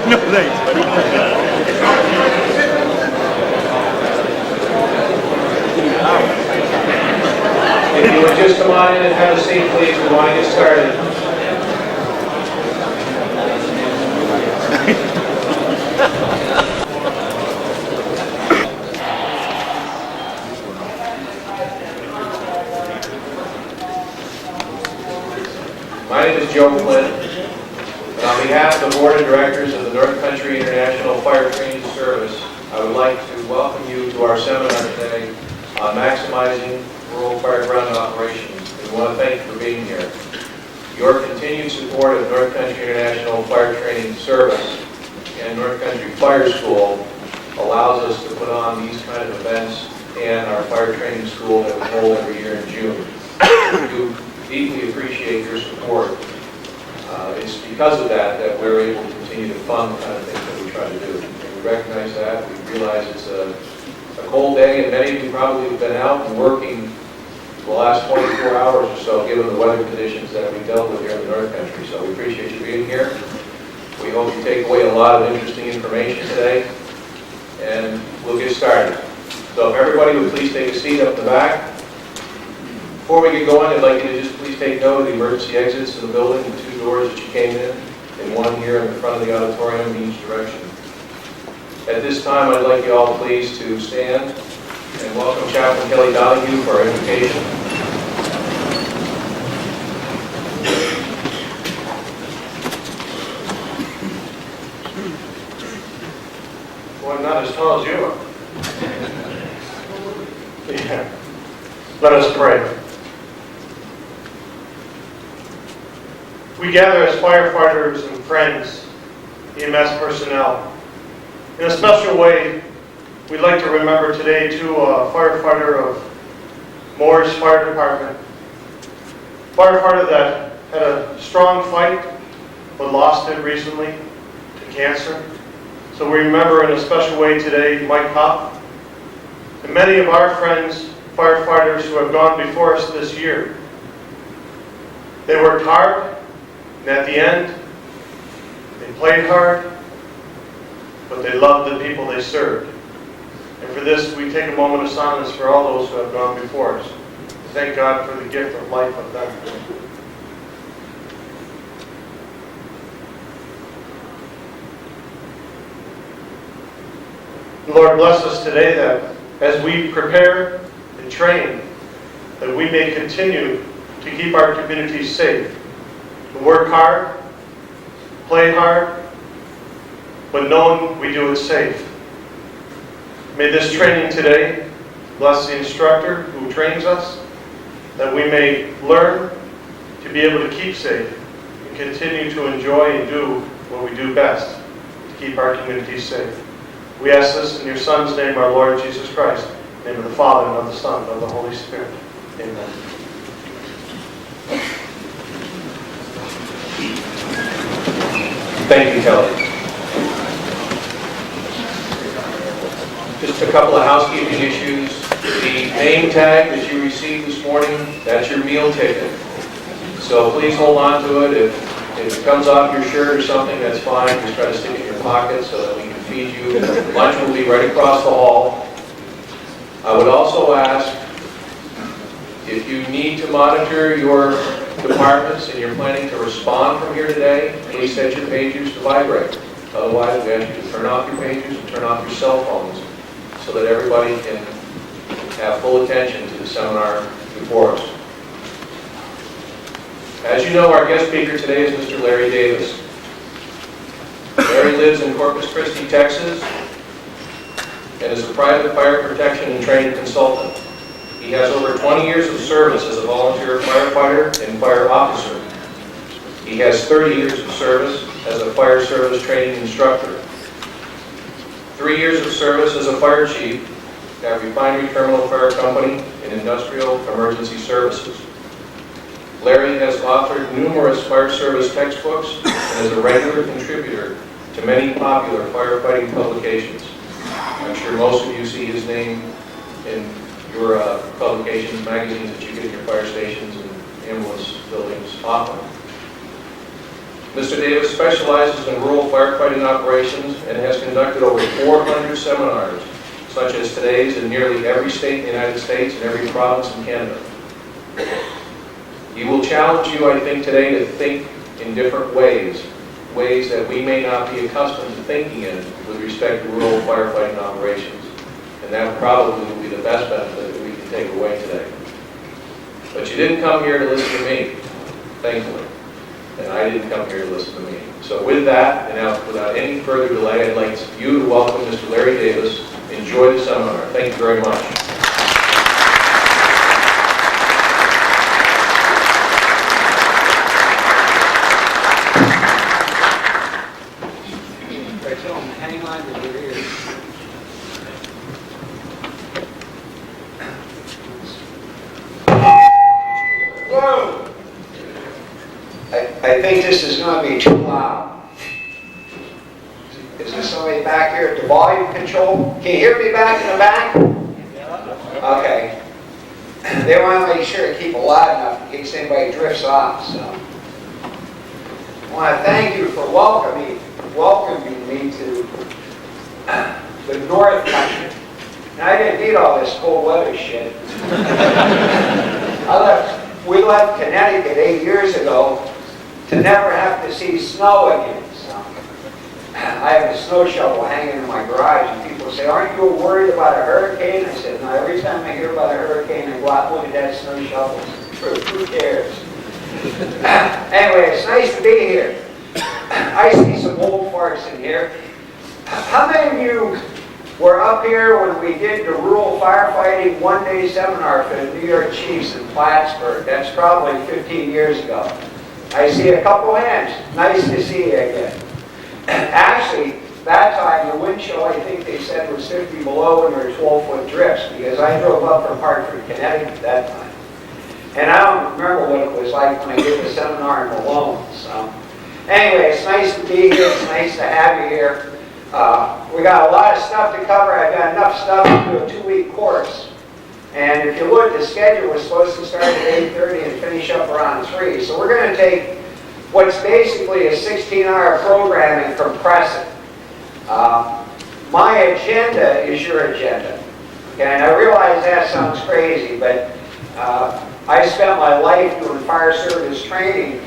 No, thanks, buddy. If you would just come on in and have a seat, please, we want to get started. My name is Joe Flynn, and on behalf of the Board of Directors of the North Country International Fire Training Service, I would like to welcome you to our seminar today on maximizing rural fire ground operations. We want to thank you for being here. Your continued support of North Country International Fire Training Service and North Country Fire School allows us to put on these kind of events and our fire training school that we hold every year in June. We do deeply appreciate your support. It's because of that that we're able to continue to fund the kind of things that we try to do. And we recognize that. We realize it's a cold day, and many of you probably have been out and working the last 24 hours or so, given the weather conditions that we dealt with here in the North Country. So we appreciate you being here. We hope you take away a lot of interesting information today, and we'll get started. So if everybody would please take a seat up in the back. Before we get going, I'd like you to just please take note of the emergency exits in the building, the two doors that you came in, and one here in the front of the auditorium in each direction. At this time, I'd like you all please to stand and welcome Chaplain Kelly Donahue for our invocation. Boy, I'm not as tall as you are. Yeah. Let us pray. We gather as firefighters and friends, EMS personnel. In a special way, we'd like to remember today too a firefighter of Moore's Fire Department. Firefighter that had a strong fight but lost it recently to cancer. So we remember in a special way today Mike Hopp and many of our friends, firefighters who have gone before us this year. They worked hard, and at the end, they played hard, but they loved the people they served. And for this, we take a moment of silence for all those who have gone before us. Thank God for the gift of life of them. Lord, bless us today that as we prepare and train, that we may continue to keep our communities safe, to work hard, play hard, but knowing we do it safe. May this training today bless the instructor who trains us, that we may learn to be able to keep safe and continue to enjoy and do what we do best, to keep our communities safe. We ask this in your Son's name, our Lord Jesus Christ, in the name of the Father, and of the Son, and of the Holy Spirit. Amen. Thank you, Kelly. Just a couple of housekeeping issues. The name tag that you received this morning, that's your meal ticket. So please hold on to it. If it comes off your shirt or something, that's fine. Just try to stick it in your pocket so that we can feed you. Lunch will be right across the hall. I would also ask, if you need to monitor your departments and you're planning to respond from here today, please set your pagers to vibrate. Otherwise, we ask you to turn off your pagers and turn off your cell phones so that everybody can have full attention to the seminar before us. As you know, our guest speaker today is Mr. Larry Davis. Larry lives in Corpus Christi, Texas. and is a private fire protection and training consultant. He has over 20 years of service as a volunteer firefighter and fire officer. He has 30 years of service as a fire service training instructor, 3 years of service as a fire chief at Refinery Terminal Fire Company in Industrial Emergency Services. Larry has authored numerous fire service textbooks and is a regular contributor to many popular firefighting publications. I'm sure most of you see his name in your publications, magazines that you get in your fire stations and ambulance buildings often. Mr. Davis specializes in rural firefighting operations and has conducted over 400 seminars, such as today's in nearly every state in the United States and every province in Canada. He will challenge you, I think, today to think in different ways that we may not be accustomed to thinking in with respect to rural firefighting operations. And that probably will be the best benefit that we can take away today. But you didn't come here to listen to me, thankfully. And I didn't come here to listen to me. So with that, and now without any further delay, I'd like you to welcome Mr. Larry Davis. Enjoy the seminar. Thank you very much. Hang on to your ears. Whoa! I think this is going to be too loud. Is there somebody back here at the volume control? Can you hear me back in the back? Okay. They want to make sure to keep it loud enough in case anybody drifts off. So I want to thank you for welcoming me to the North Country. And I didn't need all this cold weather shit. We left Connecticut 8 years ago to never have to see snow again. So I have a snow shovel hanging in my garage, and people say, "Aren't you worried about a hurricane?" I said, "No, every time I hear about a hurricane, I go out and look at that snow shovel. Who cares?" Anyway, it's nice to be here. I see some old farts in here. How many of you were up here when we did the rural firefighting one-day seminar for the New York Chiefs in Plattsburgh? That's probably 15 years ago. I see a couple hands. Nice to see you again. Actually, that time the wind chill, I think they said, was 50 below and there were 12-foot drifts, because I drove up from Hartford, Connecticut at that time. And I don't remember what it was like when I did the seminar in Malone. So anyway, it's nice to be here. It's nice to have you here. We got a lot of stuff to cover. I've got enough stuff to do a 2-week course. And if you look, the schedule was supposed to start at 8:30 and finish up around 3. So we're going to take what's basically a 16-hour program and compress it. My agenda is your agenda. Okay, and I realize that sounds crazy, but I spent my life doing fire service training,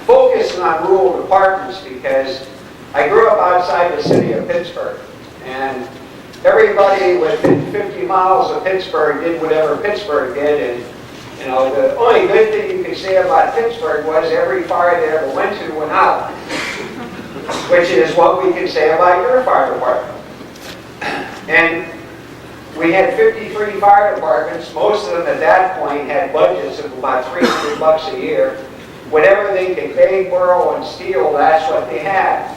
focusing on rural departments, because I grew up outside the city of Pittsburgh, and everybody within 50 miles of Pittsburgh did whatever Pittsburgh did, and you know, the only good thing you could say about Pittsburgh was every fire they ever went to went out, which is what we can say about your fire department. And we had 53 fire departments. Most of them at that point had budgets of about $300 a year. Whatever they could beg, borrow, and steal, that's what they had.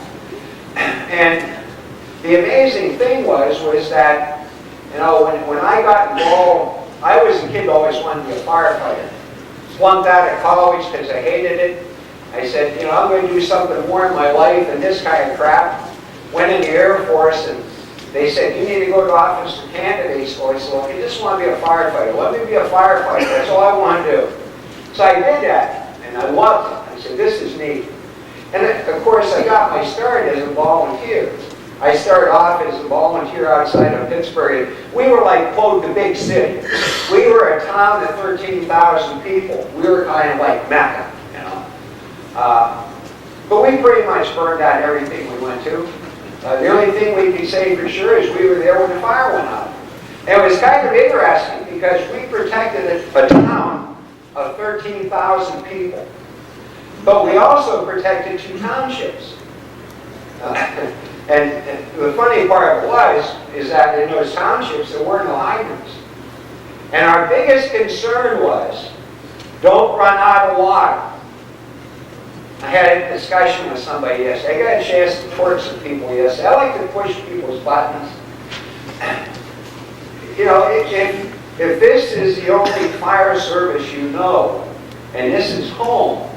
And the amazing thing was that, you know, when I got involved, I was a kid who always wanted to be a firefighter. Flunked out of college because I hated it. I said, you know, I'm going to do something more in my life than this kind of crap. Went in the Air Force, and they said, you need to go to office for candidates. So I said, well, if you just want to be a firefighter, let me be a firefighter. That's all I want to do. So I did that, and I loved it. I said, this is neat. And of course, I got my start as a volunteer. I started off as a volunteer outside of Pittsburgh. We were like, quote, the big city. We were a town of 13,000 people. We were kind of like Mecca, you know. But we pretty much burned out everything we went to. The only thing we could say for sure is we were there when the fire went out. And it was kind of interesting because we protected a town of 13,000 people. But we also protected 2 townships. And the funny part is that in those townships there were no hydrants. And our biggest concern was, don't run out of water. I had a discussion with somebody yesterday. I got a chance to torch some people yesterday. I like to push people's buttons. You know, if this is the only fire service you know, and this is home,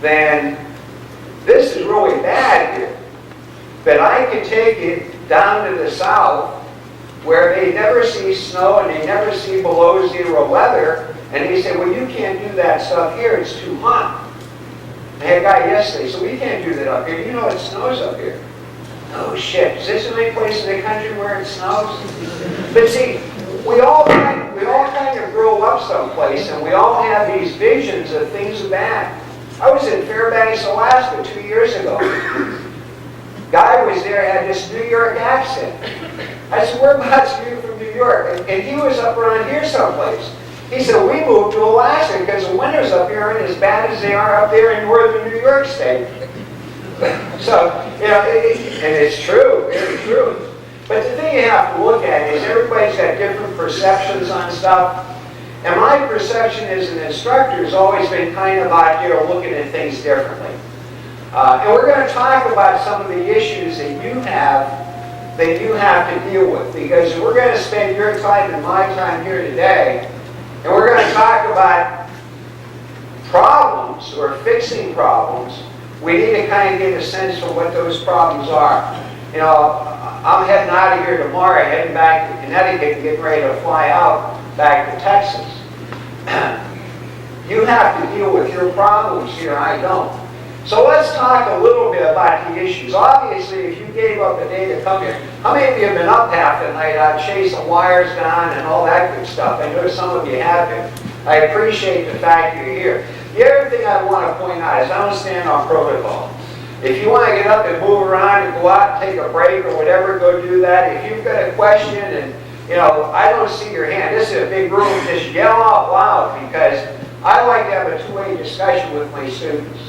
then this is really bad here. But I could take it down to the south, where they never see snow and they never see below zero weather, and they say, well, you can't do that stuff here, it's too hot. I had a guy yesterday, so we can't do that up here. You know it snows up here. Oh shit, is this the only place in the country where it snows? But see, we all kind of grow up someplace, and we all have these visions of things are bad. I was in Fairbanks, Alaska 2 years ago. Guy was there, had this New York accent. I said, whereabouts are you from New York? And he was up around here someplace. He said, we moved to Alaska because the winters up here aren't as bad as they are up there in northern New York State. So, you know, and it's true, very true. But the thing you have to look at is everybody's got different perceptions on stuff. And my perception as an instructor has always been kind of about, you know, looking at things differently. And we're going to talk about some of the issues that you have to deal with, because we're going to spend your time and my time here today, and we're going to talk about problems or fixing problems. We need to kind of get a sense of what those problems are. You know, I'm heading out of here tomorrow, heading back to Connecticut and getting ready to fly out back to Texas. You have to deal with your problems here, I don't. So let's talk a little bit about the issues. Obviously, if you gave up a day to come here, how many of you have been up half the night chasing wires down and all that good stuff? I know some of you have been. I appreciate the fact you're here. The other thing I want to point out is I don't stand on protocol. If you want to get up and move around and go out and take a break or whatever, go do that. If you've got a question and, you know, I don't see your hand, this is a big room, just yell out loud, because I like to have a two-way discussion with my students.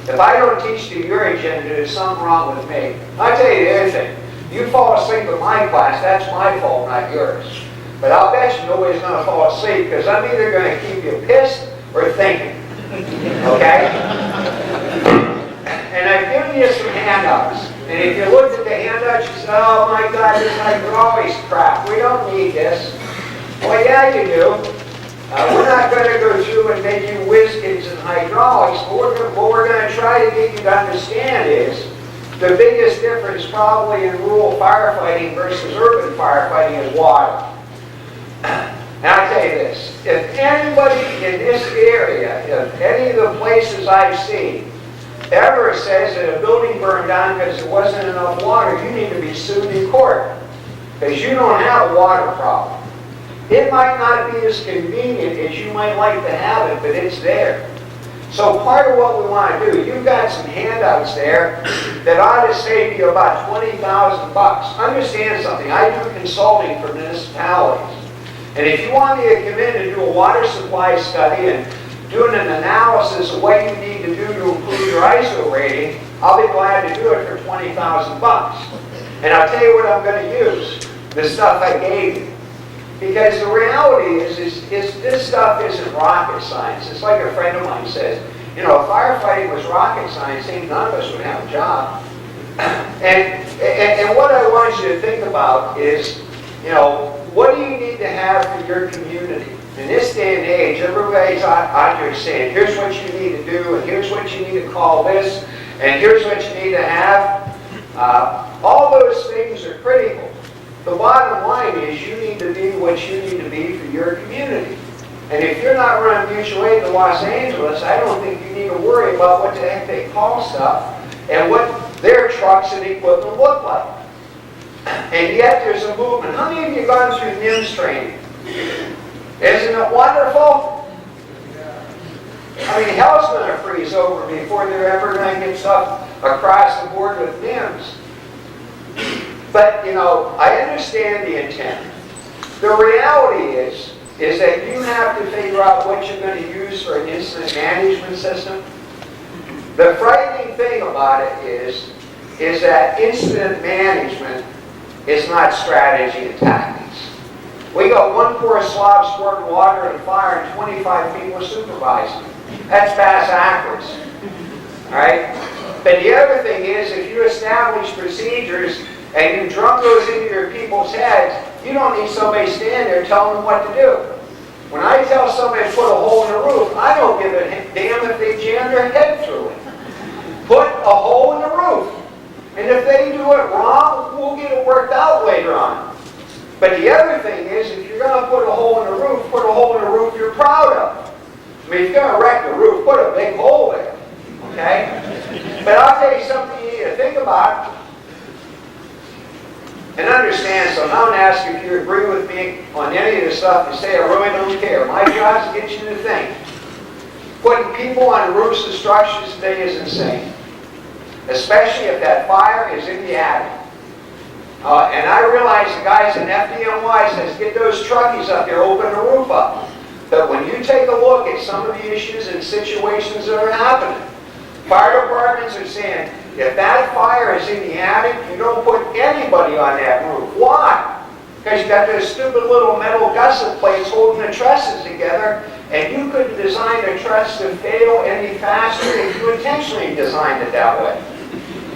If I don't teach to your agenda, there's something wrong with me. I'll tell you the other thing. You fall asleep in my class, that's my fault, not yours. But I'll bet you nobody's going to fall asleep, because I'm either going to keep you pissed or thinking. Okay? And I've given you some handouts. And if you looked at the handouts, you said, oh my God, this hydraulics crap. We don't need this. Well, yeah, you do. We're not going to go through and make you whiz-kids in hydraulics, but what we're going to try to get you to understand is the biggest difference probably in rural firefighting versus urban firefighting is water. Now I'll tell you this, if anybody in this area, if any of the places I've seen, ever says that a building burned down because there wasn't enough water, you need to be sued in court, because you don't have a water problem. It might not be as convenient as you might like to have it, but it's there. So part of what we want to do, you've got some handouts there that ought to save you about $20,000. Understand something, I do consulting for municipalities. And if you want me to come in and do a water supply study and doing an analysis of what you need to do to improve your ISO rating, I'll be glad to do it for $20,000. And I'll tell you what I'm going to use, the stuff I gave you. Because the reality is this stuff isn't rocket science. It's like a friend of mine says, you know, if firefighting was rocket science, none of us would have a job. And what I want you to think about is, you know, what do you need to have for your community? In this day and age, everybody's out there saying, here's what you need to do, and here's what you need to call this, and here's what you need to have. All those things are critical. The bottom line is you need to be what you need to be for your community. And if you're not running mutual aid to Los Angeles, I don't think you need to worry about what the heck they call stuff and what their trucks and equipment look like. And yet there's a movement. How many of you gone through NIMS training? Isn't it wonderful? I mean, hell's going to freeze over before they're ever going to get stuff across the board with NIMS. But, you know, I understand the intent. The reality is that you have to figure out what you're going to use for an incident management system. The frightening thing about it is is that incident management is not strategy and tactics. We got one poor slob squirting water in a fire and 25 people supervising. That's backwards. All right? But the other thing is, if you establish procedures and you drum those into your people's heads, you don't need somebody standing there telling them what to do. When I tell somebody to put a hole in the roof, I don't give a damn if they jam their head through it. Put a hole in the roof. And if they do it wrong, we'll get it worked out later on. But the other thing is, if you're going to put a hole in the roof, put a hole in the roof you're proud of. I mean, if you're going to wreck the roof, put a big hole there. Okay? But I'll tell you something you need to think about and understand. So now I'm going to ask you if you agree with me on any of this stuff. You say, I really don't care. My job is to get you to think. Putting people on roofs and structures today is insane. Especially if that fire is in the attic. And I realize the guys in FDNY says, get those truckies up there, open the roof up. But when you take a look at some of the issues and situations that are happening, fire departments are saying, if that fire is in the attic, you don't put anybody on that roof. Why? Because you got those stupid little metal gusset plates holding the trusses together, and you couldn't design a truss to fail any faster if you intentionally designed it that way.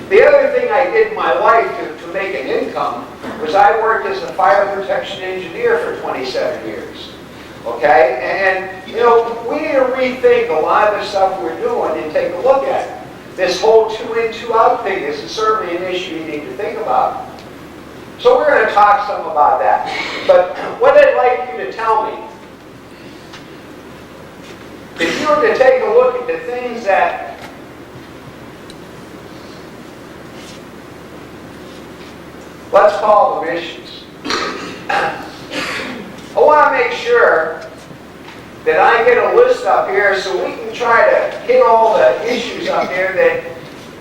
The other thing I did in my life to make an income was I worked as a fire protection engineer for 27 years. Okay? And, you know, we need to rethink a lot of the stuff we're doing and take a look at it. This whole 2-in, 2-out thing is certainly an issue you need to think about. So we're going to talk some about that. But what I'd like you to tell me, if you were to take a look at the things that let's call them issues. I want to make sure that I get a list up here so we can try to hit all the issues up there that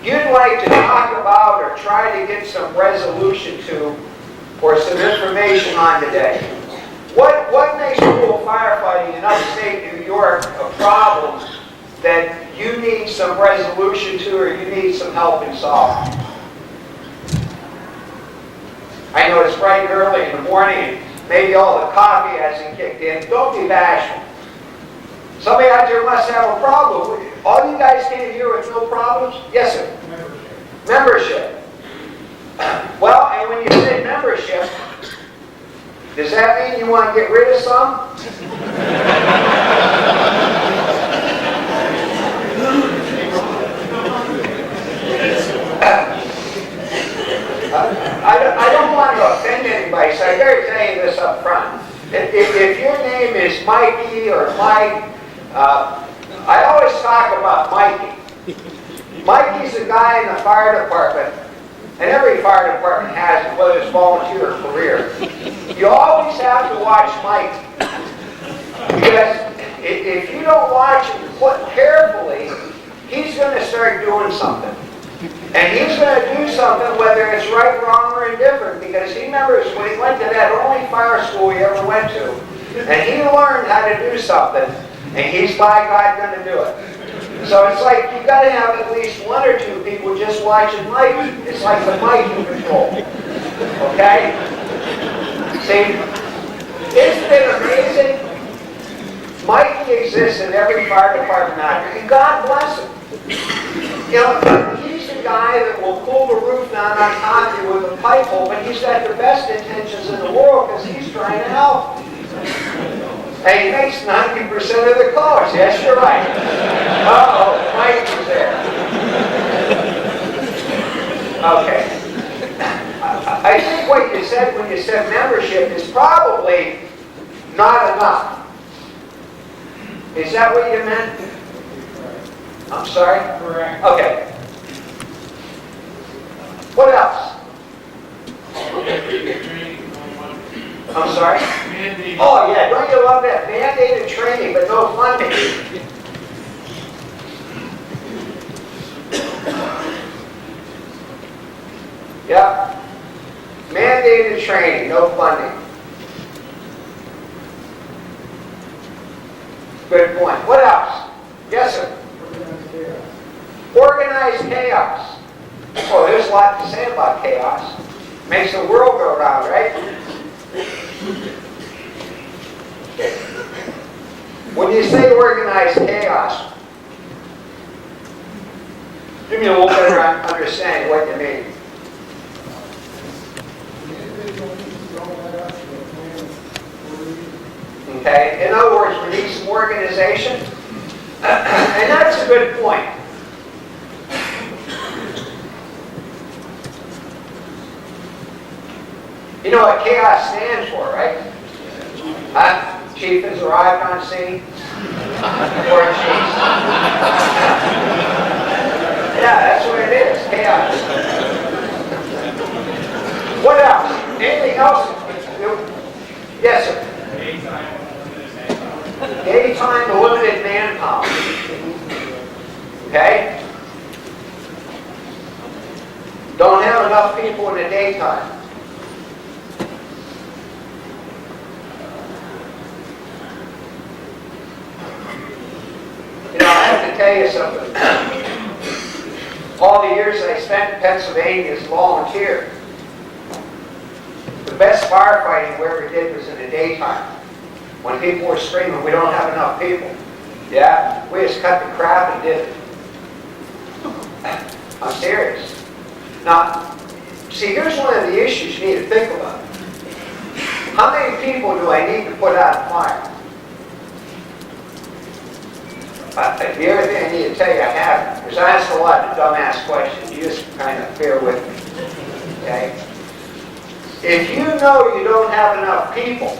you'd like to talk about or try to get some resolution to or some information on today. What makes rural firefighting in upstate New York a problem that you need some resolution to or you need some help in solving? I know it's bright and early in the morning and maybe all the coffee hasn't kicked in. Don't be bashful. Somebody out there must have a problem. All you guys came here with no problems? Yes, sir. Membership. Well, and when you say membership, does that mean you want to get rid of some? I don't want to offend anybody, so I better tell you this up front. If your name is Mikey or Mike, I always talk about Mikey. Mikey's a guy in the fire department, and every fire department has it, whether it's volunteer or career. You always have to watch Mike. Because if you don't watch him carefully, he's going to start doing something. And he's going to do something whether it's right, wrong, or indifferent, because he remembers when he went to that only fire school he ever went to, and he learned how to do something, and he's by God going to do it. So it's like you've got to have at least one or two people just watching Mike. It's like the Mike control. Okay? See? Isn't it amazing? Mikey exists in every fire department out there, and God bless him. You know, he's the guy that will pull the roof down on top of you with a pipe hole, but he's got the best intentions in the world because he's trying to help. And he makes 90% of the calls. Yes, you're right. Uh-oh, Mike is there. Okay. I think what you said when you said membership is probably not enough. Is that what you meant? I'm sorry? Correct. Okay. What else? I'm sorry? Mandated. Oh yeah, don't you love that? Mandated training, but no funding. Yep. Mandated training, no funding. Good point. What else? Yes, sir? Organized chaos. Oh, there's lot to say about chaos. Makes the world go round, right? When you say organized chaos, give me a little better understanding what you mean. Okay? In other words, we need some organization. And that's a good point. You know what chaos stands for, right? Huh? Chief has arrived on scene. Or chiefs. Yeah, that's what it is. Chaos. What else? Anything else? Yes, sir. Daytime limited manpower. Okay? Don't have enough people in the daytime. You know, I have to tell you something. All the years I spent in Pennsylvania as a volunteer, the best firefighting we ever did was in the daytime. When people were screaming, we don't have enough people. Yeah, we just cut the crap and did it. I'm serious. Now, see, here's one of the issues you need to think about. How many people do I need to put out a fire? The other thing I need to tell you, I haven't, because I asked a lot of dumbass questions. You just kind of bear with me. Okay? If you know you don't have enough people,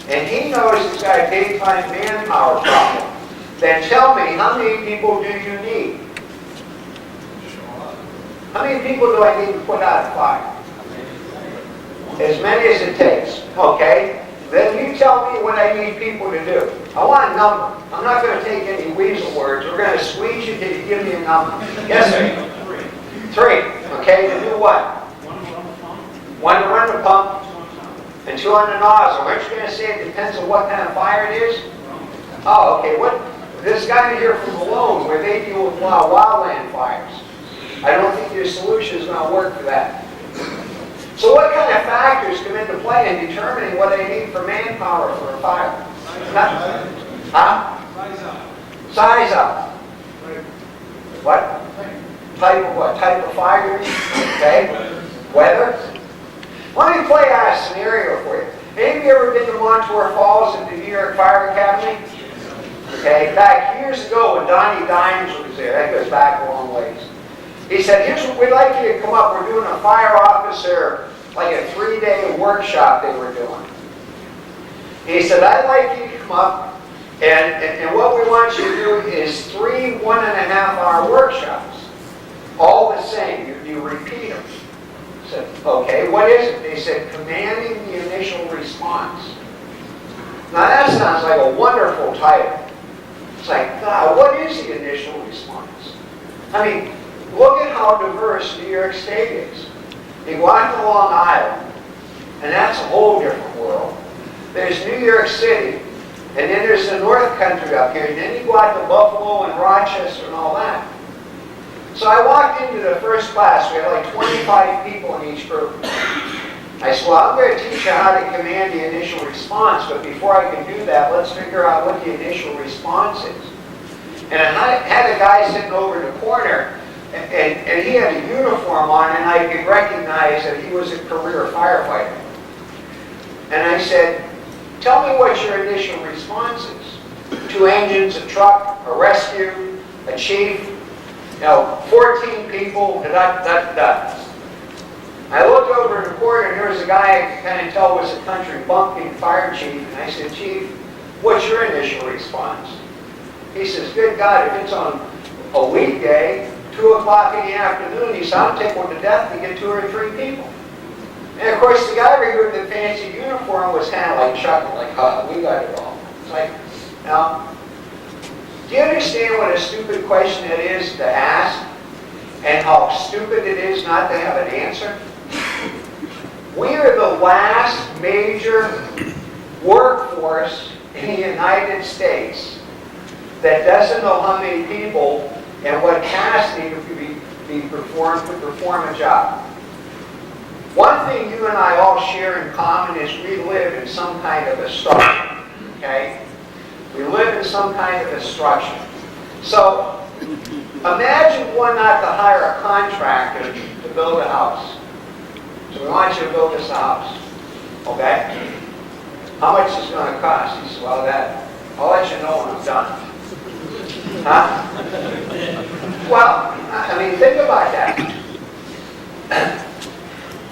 and he knows he's got a daytime manpower problem, then tell me, how many people do you need? How many people do I need to put out a fire? As many as it takes. Okay? Then you tell me what I need people to do. I want a number. I'm not going to take any weasel words. We're going to squeeze you till you give me a number. Yes, sir? Three. Okay, to do what? One to run the pump, and two on the nozzle. Aren't you going to say it depends on what kind of fire it is? Oh, okay. What? This guy here from Malone, where they deal with wildland fires. I don't think your solution is going to work for that. So what kind of factors come into play in determining what I need for manpower for a fire? Huh? Size up. What? Type of what? Type of fire? Okay. Weather? Let me play out a scenario for you. Any of you ever been to Montour Falls at the New York Fire Academy? Okay. Back years ago when Donnie Dimes was there, that goes back a long ways. He said, here's what we'd like you to come up. We're doing a fire officer, like a 3-day workshop they were doing. He said, I'd like you to come up, and what we want you to do is 3 1.5-hour workshops. All the same. You repeat them. I said, okay, what is it? They said, commanding the initial response. Now that sounds like a wonderful title. It's like, God, what is the initial response? I mean, look at how diverse New York State is. You go out to Long Island, and that's a whole different world. There's New York City, and then there's the North Country up here, and then you go out to Buffalo and Rochester and all that. So I walked into the first class. We had like 25 people in each group. I said, well, I'm going to teach you how to command the initial response, but before I can do that, let's figure out what the initial response is. And I had a guy sitting over in the corner, and he had a uniform on, and I could recognize that he was a career firefighter. And I said, tell me what your initial response is. 2 engines, a truck, a rescue, a chief, 14 people, da-da-da-da. I looked over in the corner, and there was a guy I could kind of tell was a country bumpkin fire chief, and I said, Chief, what's your initial response? He says, good God, if it's on a weekday, 2 o'clock in the afternoon, he said, I'll take one to death to get 2 or 3 people. And of course, the guy with the fancy uniform was kind of like chuckling, like, we got it all. It's like, now, do you understand what a stupid question it is to ask, and how stupid it is not to have an answer? We are the last major workforce in the United States that doesn't know how many people and what capacity to perform a job. One thing you and I all share in common is we live in some kind of a structure, okay? We live in some kind of a structure. So, imagine one not to hire a contractor to build a house. So we want you to build us a house, okay? How much is it going to cost? He says, well, I'll let you know when I'm done. Huh? Well, I mean, think about that.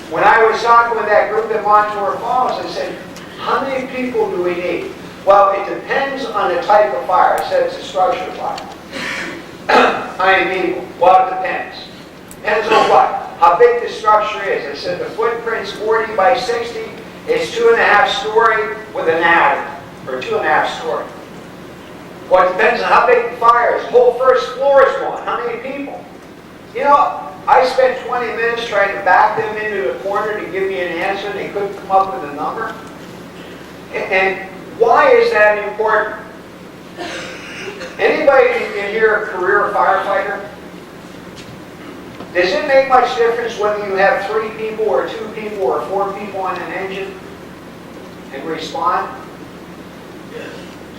When I was talking with that group at Montour Falls, I said, how many people do we need? Well, it depends on the type of fire. I said it's a structure fire. How many people? Well, it depends. Depends on what? How big the structure is. I said the footprint's 40 by 60. It's 2.5 story with an attic, or 2.5 story. Well, it depends on how big the fire is. The whole first floor is one. How many people? You know, I spent 20 minutes trying to back them into the corner to give me an answer, and they couldn't come up with a number. And why is that important? Anybody in here a career firefighter? Does it make much difference whether you have 3 people or 2 people or 4 people on an engine and respond? Yes.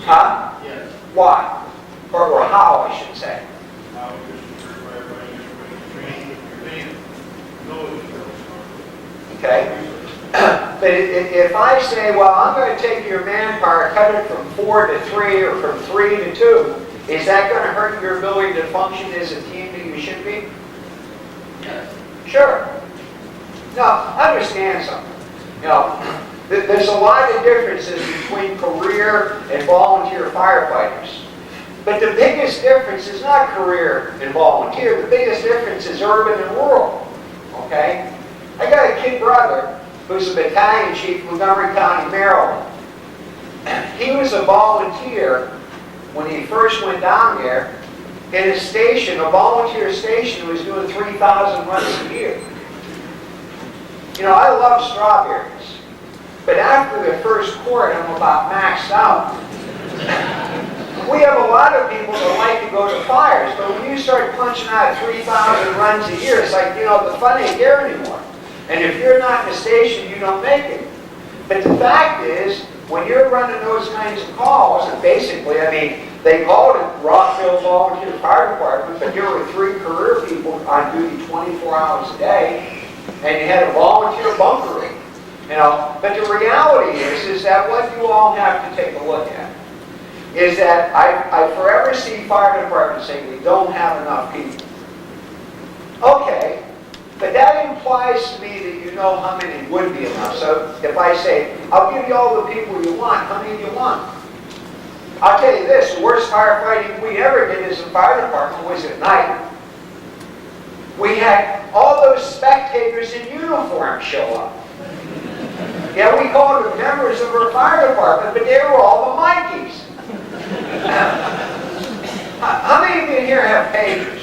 Huh? Yes. Why? Or how, I should say. How is your firefighting training your man? No, Okay? But if I say, well, I'm going to take your manpower, cut it from 4 to 3 or from 3 to 2, is that going to hurt your ability to function as a team that you should be? Yes. Sure. Now, understand something. You know, there's a lot of differences between career and volunteer firefighters. But the biggest difference is not career and volunteer. The biggest difference is urban and rural. Okay? I got a kid brother who's a battalion chief in Montgomery County, Maryland. He was a volunteer when he first went down there in a station, a volunteer station, who was doing 3,000 runs a year. You know, I love strawberries, but after the first quart, I'm about maxed out. We have a lot of people that like to go to fires, but when you start punching out 3,000 runs a year, it's like, you know, the fun ain't there anymore. And if you're not in the station, you don't make it. But the fact is, when you're running those kinds of calls, and basically, I mean, they called it Rockville Volunteer Fire Department, but there were 3 career people on duty 24 hours a day, and you had a volunteer bunkering. You know, but the reality is that what you all have to take a look at is that I forever see fire departments saying we don't have enough people. Okay, but that implies to me that you know how many would be enough. So if I say, I'll give you all the people you want, how many do you want? I'll tell you this, the worst firefighting we ever did as a fire department was at night. We had all those spectators in uniform show up. Yeah, we called them members of our fire department, but they were all the Mikeys. How many of you here have pagers?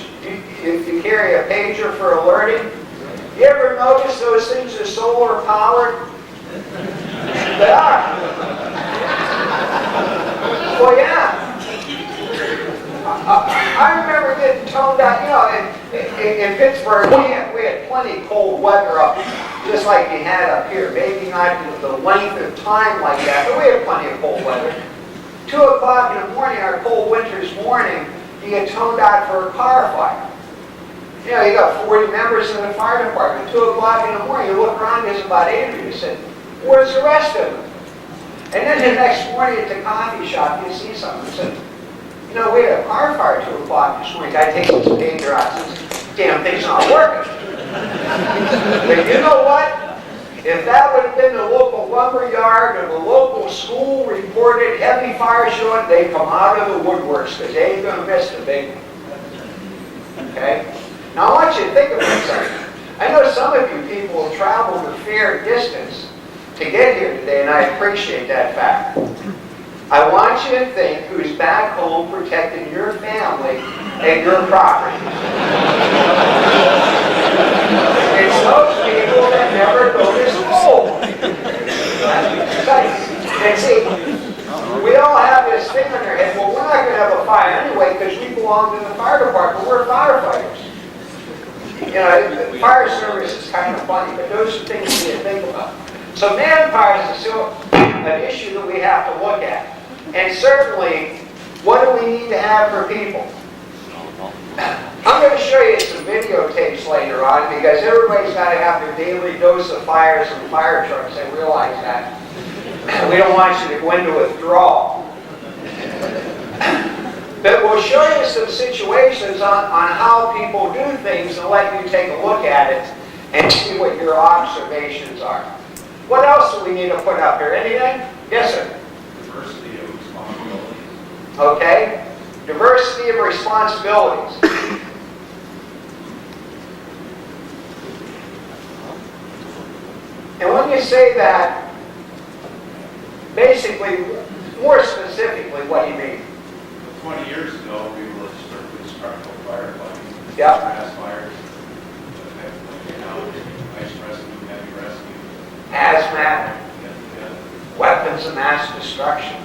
You carry a pager for alerting? You ever notice those things are solar powered? They are. Well, yeah. I remember getting toned out, you know, in Pittsburgh, we had plenty of cold weather up, just like you had up here. Maybe not the length of time like that, but we had plenty of cold weather. 2 o'clock in the morning, our cold winter's morning, you get toned out for a car fire. You know, you got 40 members in the fire department. 2 o'clock in the morning, you look around, there's about 8 of you. You said, where's the rest of them? And then the next morning at the coffee shop, you see something. You said, you know, we had a car fire at 2 o'clock this morning. Guy takes his pager out and says, damn thing's not working. But you know what? If that would have been the local lumber yard or the local school reported heavy fire showing, they'd come out of the woodworks because they ain't going to miss the big one. Okay? Now I want you to think about something. I know some of you people have traveled a fair distance to get here today, and I appreciate that fact. I want you to think who's back home protecting your family and your property. It's those people that never go to school. And see, we all have this thing in our head, well, we're not going to have a fire anyway because we belong to the fire department. We're firefighters. You know, the fire service is kind of funny, but those are things we need to think about. So manpower is still an issue that we have to look at. And certainly, what do we need to have for people? I'm going to show you some videotapes later on because everybody's got to have their daily dose of fires and fire trucks. I realize that. We don't want you to go into withdrawal. But we'll show you some situations on how people do things and let you take a look at it and see what your observations are. What else do we need to put up here? Anything? Yes, sir. Diversity of responsibilities. Okay. Diversity of responsibilities. And when you say that, basically, more specifically, what do you mean? 20 years ago, we were strictly structural firefighting. Yep. Grass fires. Ice rescue, heavy rescue. Hazmat, Yeah. weapons of mass destruction.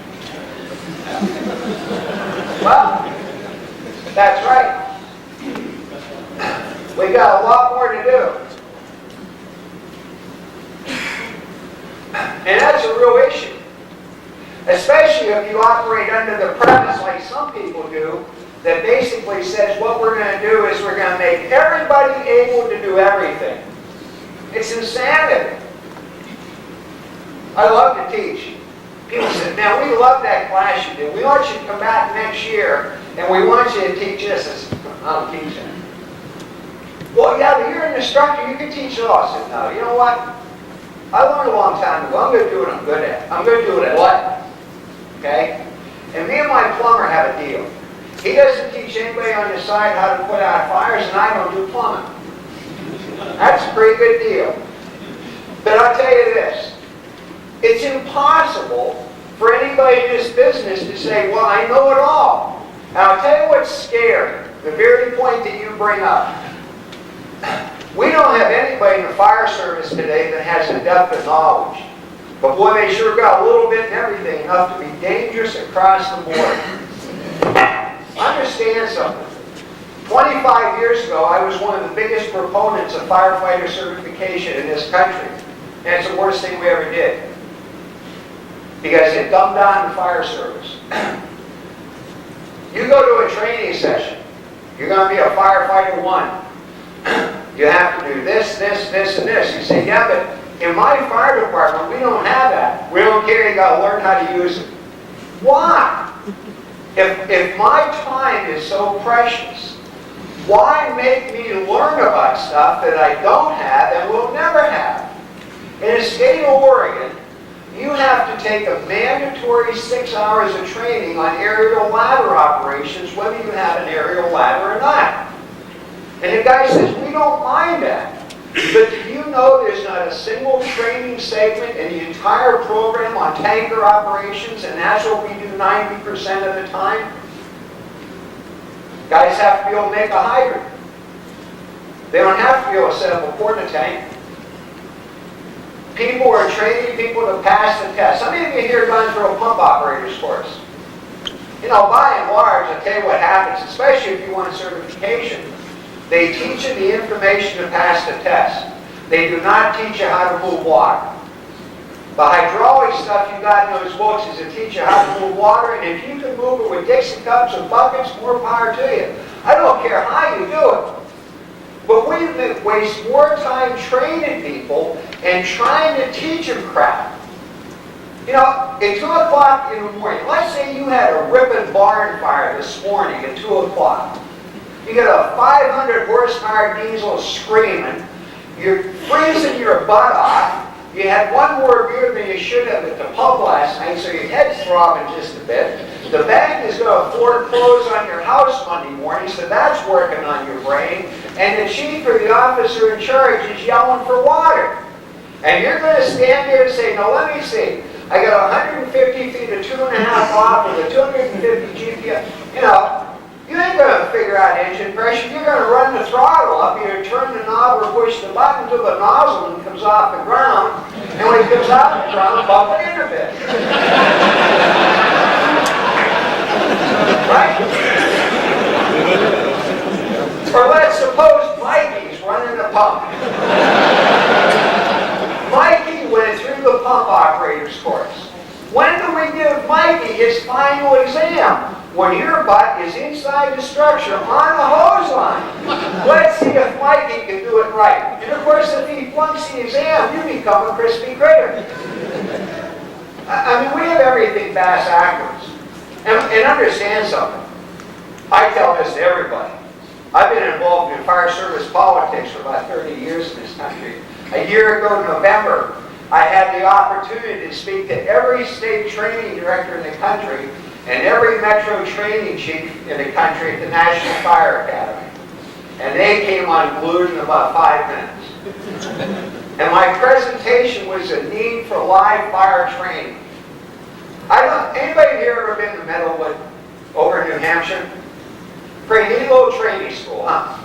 Well, that's right. We got a lot more to do. And that's a real issue. Especially if you operate under the premise, like some people do, that basically says what we're going to do is we're going to make everybody able to do everything. It's insanity. I love to teach. People say, now we love that class you did. We want you to come back next year and we want you to teach this. I said, I'm teaching. Well, yeah, but you're an instructor. You can teach it all. I said, no, you know what? I learned a long time ago. I'm going to do what I'm good at. I'm going to do what I like. Okay? And me and my plumber have a deal. He doesn't teach anybody on the side how to put out fires, and I don't do plumbing. That's a pretty good deal. But I'll tell you this. It's impossible for anybody in this business to say, well, I know it all. And I'll tell you what's scary, the very point that you bring up. We don't have anybody in the fire service today that has a depth of knowledge. But boy, they sure got a little bit in everything, enough to be dangerous across the board. Understand something. 25 years ago, I was one of the biggest proponents of firefighter certification in this country. And it's the worst thing we ever did. Because it dumbed down the fire service. You go to a training session. You're going to be a firefighter 1. You have to do this, this, this, and this. You say, yeah, but in my fire department, we don't have that. We don't care. You got to learn how to use it. Why? If my time is so precious, why make me learn about stuff that I don't have and will never have? In the state of Oregon, you have to take a mandatory 6 hours of training on aerial ladder operations, whether you have an aerial ladder or not. And the guy says, we don't mind that. But do you know there's not a single training segment in the entire program on tanker operations, and that's what we do 90% of the time? Guys have to be able to make a hydrant. They don't have to be able to set up a porta tank. People are training people to pass the test. How many of you here gone through a pump operator's course? You know, by and large, I'll tell you what happens, especially if you want a certification. They teach you the information to pass the test. They do not teach you how to move water. The hydraulic stuff you got in those books is to teach you how to move water, and if you can move it with Dixie cups and buckets, more power to you. I don't care how you do it. But we waste more time training people and trying to teach them crap. You know, at 2 o'clock in the morning, let's say you had a ripping barn fire this morning at 2 o'clock. You get a 500 horsepower diesel screaming. You're freezing your butt off. You had one more beer than you should have at the pub last night, so your head's throbbing just a bit. The bank is going to foreclose on your house Monday morning, so that's working on your brain. And the chief or the officer in charge is yelling for water. And you're going to stand there and say, no, let me see. I got 150 feet of 2.5 off with a 250 GPS. You know, you ain't going to figure out engine pressure. You're going to run the throttle up. Either turn the knob or push the button until the nozzle comes off the ground. And when it comes off the ground, bump it in a bit. Right? Or let's suppose Mikey's running pump. Mikey went through the pump operator's course. When do we give Mikey his final exam? When your butt is inside the structure on the hose line. Let's see if Mikey can do it right. And of course, if he flunks the exam, you become a crispy critter. I mean, we have everything backwards. And understand something. I tell this to everybody. I've been involved in fire service politics for about 30 years in this country. A year ago, November, I had the opportunity to speak to every state training director in the country and every metro training chief in the country at the National Fire Academy. And they came unglued in about 5 minutes. And my presentation was a need for live fire training. Anybody here ever been to Meadowwood over in New Hampshire? Prehilo Training School, huh?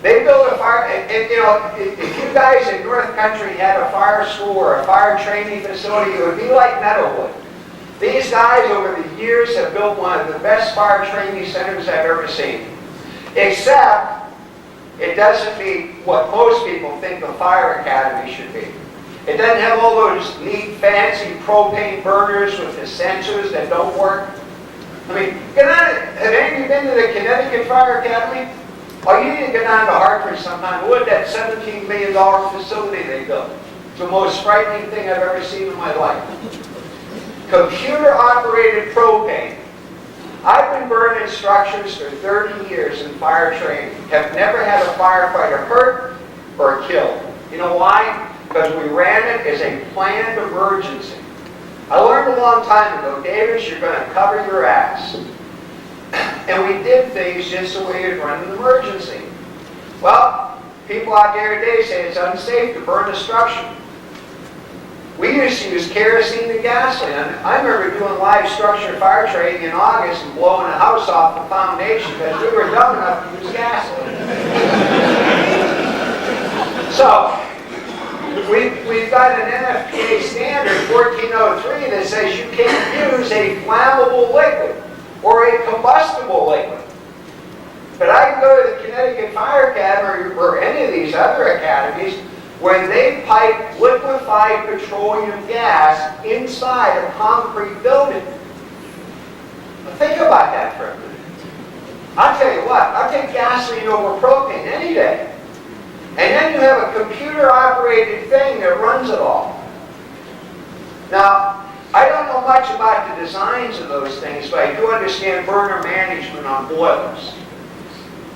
They built a fire, and you know, if you guys in North Country had a fire school or a fire training facility, it would be like Meadowwood. These guys over the years have built one of the best fire training centers I've ever seen. Except, it doesn't meet what most people think a fire academy should be. It doesn't have all those neat, fancy propane burners with the sensors that don't work. I mean, have any of you been to the Connecticut Fire Academy? Oh, you need to get down to Hartford sometime. Look at that $17 million facility they built. It's the most frightening thing I've ever seen in my life. Computer-operated propane. I've been burning structures for 30 years in fire training. Have never had a firefighter hurt or killed. You know why? Because we ran it as a planned emergency. I learned a long time ago, Davis, you're going to cover your ass. And we did things just the way you'd run an emergency. Well, people out there today say it's unsafe to burn a structure. We used to use kerosene and gasoline. I remember doing live structure fire training in August and blowing a house off the foundation because we were dumb enough to use gasoline. So, we've got an NFPA standard, 1403, that says you can't use a flammable liquid or a combustible liquid. But I can go to the Connecticut Fire Academy or any of these other academies where they pipe liquefied petroleum gas inside a concrete building. Think about that for a minute. I'll tell you what, I'll take gasoline over propane any day. And then you have a computer-operated thing that runs it all. Now, I don't know much about the designs of those things, but I do understand burner management on boilers.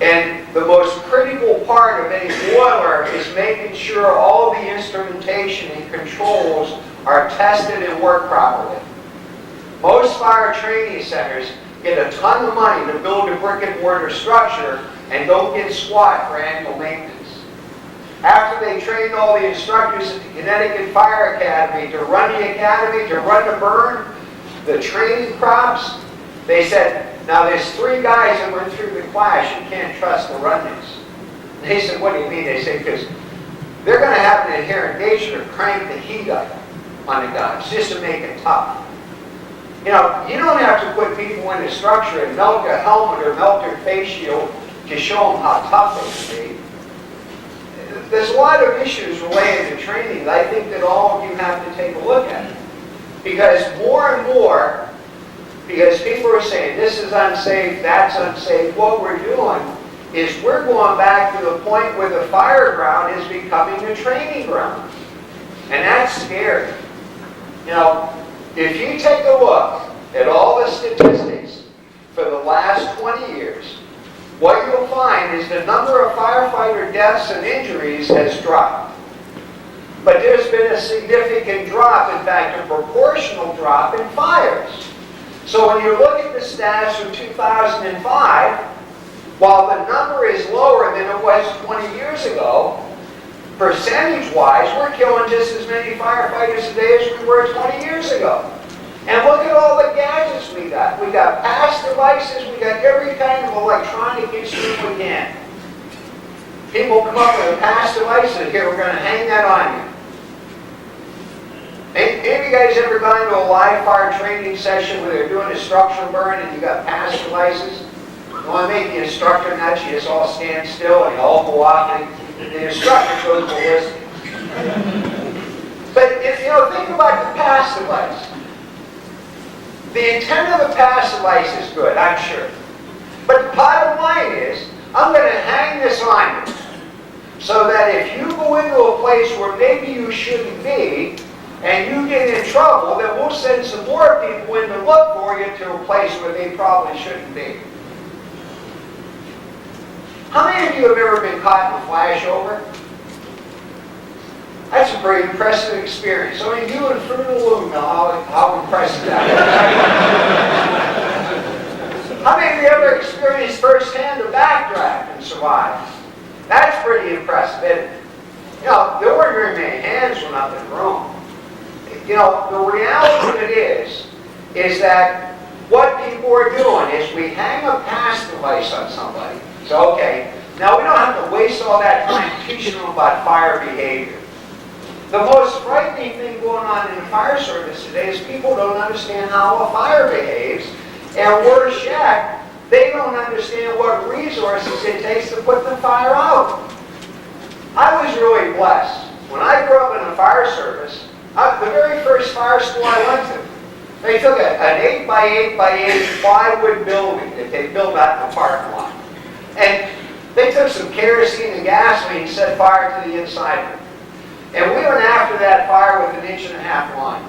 And the most critical part of any boiler is making sure all the instrumentation and controls are tested and work properly. Most fire training centers get a ton of money to build a brick and mortar structure and don't get squat for annual maintenance. After they trained all the instructors at the Connecticut Fire Academy to run the academy, to run the burn, the training crops, they said, now there's 3 guys that went through the class, you can't trust to run this. They said, what do you mean? They said, because they're going to have an inherent nature to crank the heat up on the guns just to make it tough. You know, you don't have to put people in a structure and melt their helmet or melt their face shield to show them how tough they can be. There's a lot of issues related to training that I think that all of you have to take a look at. Because more and more, because people are saying this is unsafe, that's unsafe, what we're doing is we're going back to the point where the fire ground is becoming a training ground. And that's scary. You know, if you take a look at all the statistics for the last 20 years, what you'll find is the number of firefighter deaths and injuries has dropped. But there's been a significant drop, in fact, a proportional drop in fires. So when you look at the stats from 2005, while the number is lower than it was 20 years ago, percentage-wise, we're killing just as many firefighters today as we were 20 years ago. And look at all the gadgets we got. We got pass devices, we got every kind of electronic instrument we can. People come up with a pass device and here, we're going to hang that on you. Any of you guys ever gone to a live fire training session where they're doing a structural burn and you got pass devices? You want to make the instructor nuts, you just all stand still and you all go off and The instructor goes ballistic. But think about the passive device. The intent of the passive device is good, I'm sure. But the bottom line is, I'm going to hang this on you so that if you go into a place where maybe you shouldn't be and you get in trouble, then we'll send some more people in to look for you to a place where they probably shouldn't be. How many of you have ever been caught in a flashover? That's a pretty impressive experience. I mean, you and Fruit of the Loom know how impressive that was. How many of you ever experienced firsthand a backdraft and survived? That's pretty impressive, isn't it? There weren't very many hands went up in the room. The reality of it is that what people are doing is we hang a pass device on somebody. So, okay, now we don't have to waste all that time teaching them about fire behavior. The most frightening thing going on in the fire service today is people don't understand how a fire behaves, and worse yet, they don't understand what resources it takes to put the fire out. I was really blessed. When I grew up in the fire service, the very first fire school I went to, they took an 8x8x8 plywood building that they built out in the parking lot. And they took some kerosene and gasoline and set fire to the inside of it. And we went after that fire with an 1.5 inch line.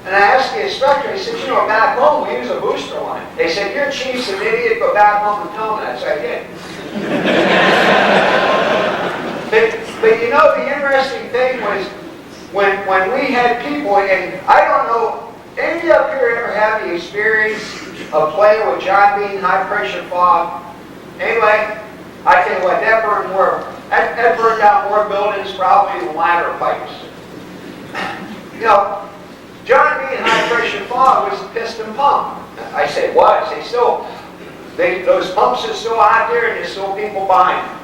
And I asked the instructor, he said, back home we use a booster line. They said, your chief's an idiot, go back home and tell him that. So I did. but the interesting thing was when we had people, and I don't know, any of you up here ever have the experience of playing with John Bean high pressure fog? Anyway, I tell you what, that burned out more buildings probably than ladder pipes. John Bean high pressure fog was a piston pump. I say was. Those pumps are still out there and there's still people buying them.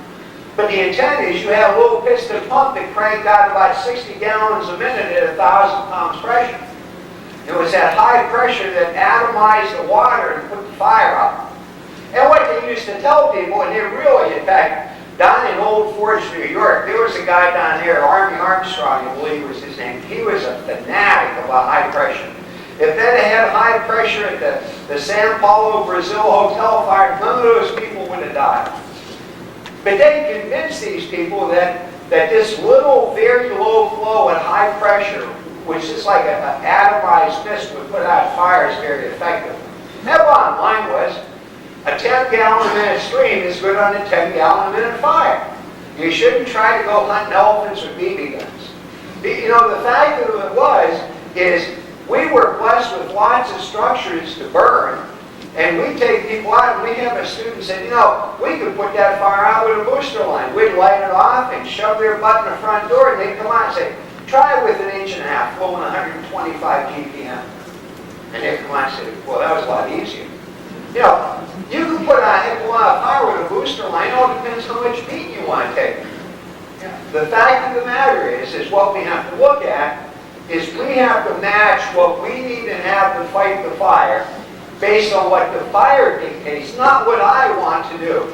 But the intent is you have a little piston pump that cranked out about 60 gallons a minute at 1,000 pounds pressure. It was that high pressure that atomized the water and put the fire out. And what they used to tell people, and they really, in fact, down in Old Forge, New York, there was a guy down there, Army Armstrong, I believe was his name. He was a fanatic about high pressure. If they'd had high pressure at the Sao Paulo, Brazil hotel fire, none of those people would have died. But they convinced these people that this little, very low flow at high pressure, which is like an atomized mist, would put out fires very effectively. That bottom line was, a 10-gallon-a-minute stream is good on a 10-gallon-a-minute fire. You shouldn't try to go hunting elephants with BB guns. The fact of it is we were blessed with lots of structures to burn, and we take people out, and we have a student say, we could put that fire out with a booster line. We'd light it off and shove their butt in the front door, and they'd come out and say, try it with an 1.5 inch flowing 125 GPM. And they'd come out and say, well, that was a lot easier. You can put a heck of a lot of fire with a booster line. It all depends how much heat you want to take. The fact of the matter is what we have to look at is we have to match what we need to have to fight the fire based on what the fire dictates, not what I want to do.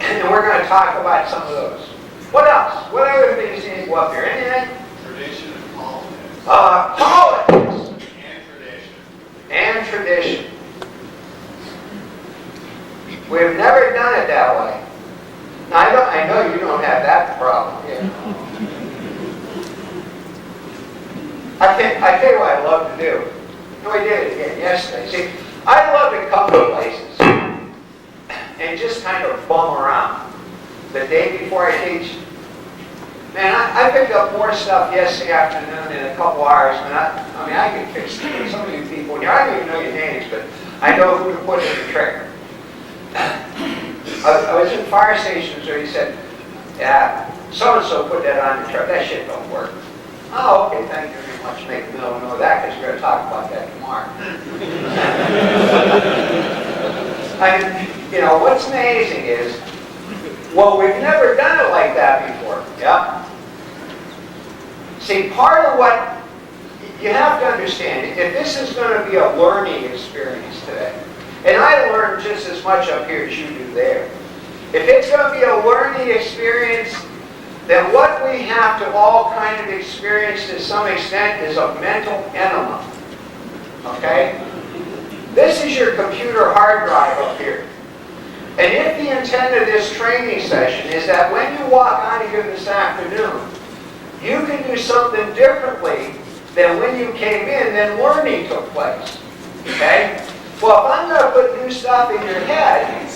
And we're going to talk about some of those. What else? What other things need to go up here? Anything? Tradition and politics. Politics. And tradition. And tradition. We've never done it that way. Now, I know you don't have that problem here. I tell you what I love to do. We did it again yesterday. See, I love to come to places and just kind of bum around. The day before I teach, man, I picked up more stuff yesterday afternoon in a couple hours. I can fix some of you people here. I don't even know your names, but I know who to put in the trigger. I was in fire stations where he said, yeah, so-and-so put that on the truck. That shit don't work. Oh, okay, thank you very much. Make a note of that because we're going to talk about that tomorrow. What's amazing is, we've never done it like that before. Yeah? See, part of what you have to understand, if this is going to be a learning experience today, and I learn just as much up here as you do there. If it's going to be a learning experience, then what we have to all kind of experience to some extent is a mental enema. Okay? This is your computer hard drive up here. And if the intent of this training session is that when you walk out of here this afternoon, you can do something differently than when you came in, then learning took place. Okay? Well, if I'm going to put new stuff in your head,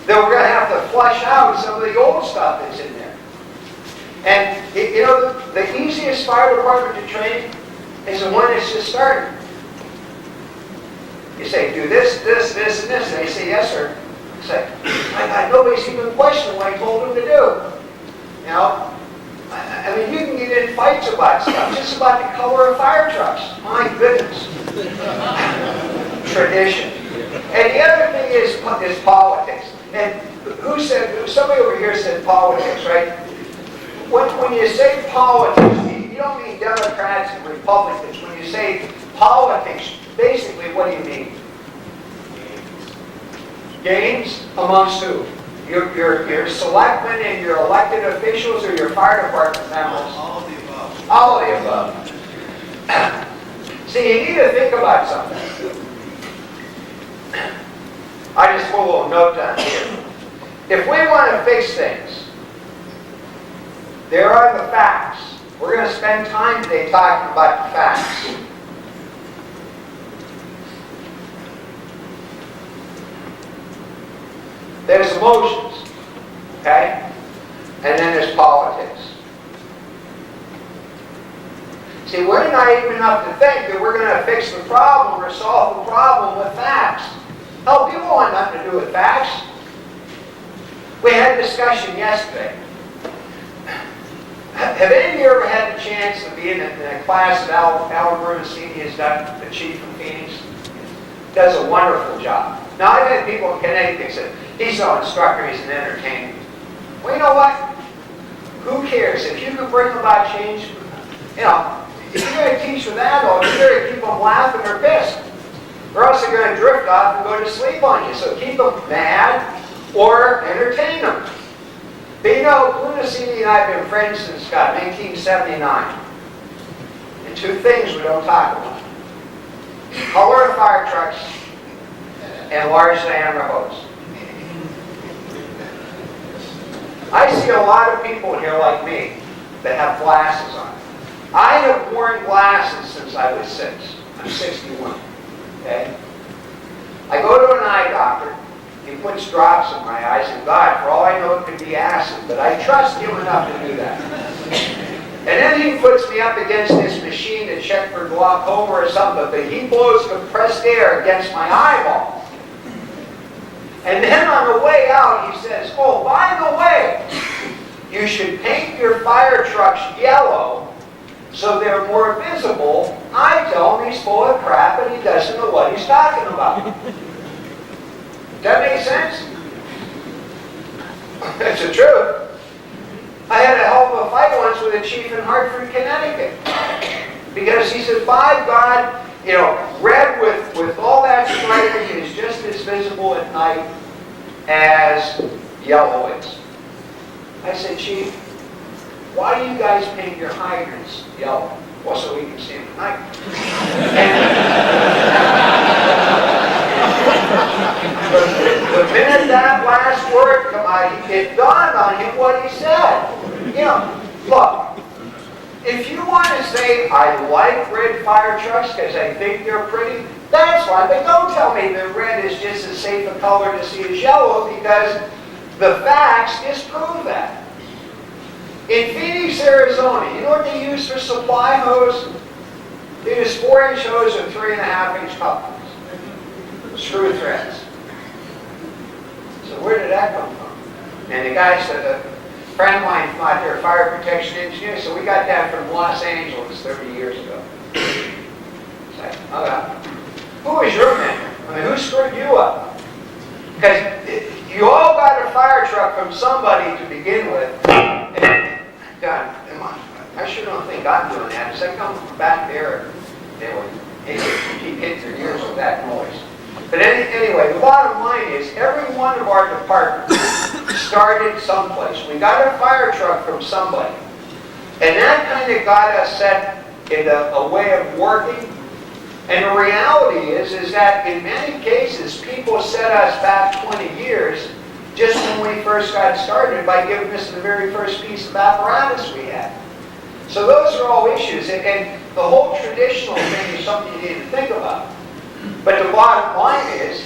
then we're going to have to flush out some of the old stuff that's in there. And, you know, the easiest fire department to train is the one that's just starting. You say, do this, this, this, and this. And they say, yes, sir. I say, nobody's even questioning what I told them to do. You know? I mean, you can get in fights about stuff, just about the color of fire trucks. My goodness. Tradition. And the other thing is politics. And who said, somebody over here said politics, right? When you say politics, you don't mean Democrats and Republicans. When you say politics, basically what do you mean? Games amongst who? Your selectmen and your elected officials or your fire department members? All of the above. All of the above. See, you need to think about something. I just put a little note down here. If we want to fix things, there are the facts. We're going to spend time today talking about the facts. There's emotions, okay? And then there's politics. See, we're naive enough to think that we're going to fix the problem or solve the problem with facts. Hell, people want nothing to do with facts. We had a discussion yesterday. Have any of you ever had the chance to be in a class that Alan Brunicini has done, the chief from Phoenix? Does a wonderful job. Now, I've had people in Connecticut say, he's no instructor, he's an entertainer. Well, you know what? Who cares? If you can bring about change, you know, if you're going to teach with adults, you're going to keep them laughing or pissed. Or else they're going to drift off and go to sleep on you. So keep them mad or entertain them. But you know, Brunicini and I have been friends since, 1979. And two things we don't talk about. Color of fire trucks and large diameter hose. I see a lot of people here like me that have glasses on. I have worn glasses since I was 6. I'm 61. Okay? I go to an eye doctor. He puts drops in my eyes, and God, for all I know, it could be acid, but I trust him enough to do that. And then he puts me up against this machine to check for glaucoma or something, but he blows compressed air against my eyeball. And then on the way out, he says, oh, by the way, you should paint your fire trucks yellow so they're more visible. I tell him he's full of crap and he doesn't know what he's talking about. Does that make sense? It's the truth. I had a hell of a fight once with a chief in Hartford, Connecticut. Because he said, by God, you know, red with all that striping is just as visible at night as yellow is. I said, Chief, why do you guys paint your hydrants yellow? Well, so we can see them at night. The minute that last word came out, it dawned on him what he said. You know, look, if you want to say, I like red fire trucks because I think they're pretty, that's fine, but don't tell me that red is just as safe a color to see as yellow, because the facts disprove that. In Phoenix, Arizona, you know what they use for supply hose? They use 4-inch hose and 3.5-inch couplings. Screw threads. So where did that come from? And the guy said, a friend of mine from out there, fire protection engineer, so we got that from Los Angeles 30 years ago. It's like, okay. Who was your mentor? I mean, who screwed you up? Because you all got a fire truck from somebody to begin with. And God, I sure don't think I'm doing that. Because I come from back there, they would keep hitting their ears with that noise. But anyway, the bottom line is every one of our departments started someplace. We got a fire truck from somebody. And that kind of got us set in a way of working. And the reality is that in many cases, people set us back 20 years just when we first got started by giving us the very first piece of apparatus we had. So those are all issues. And the whole traditional thing is something you need to think about. But the bottom line is,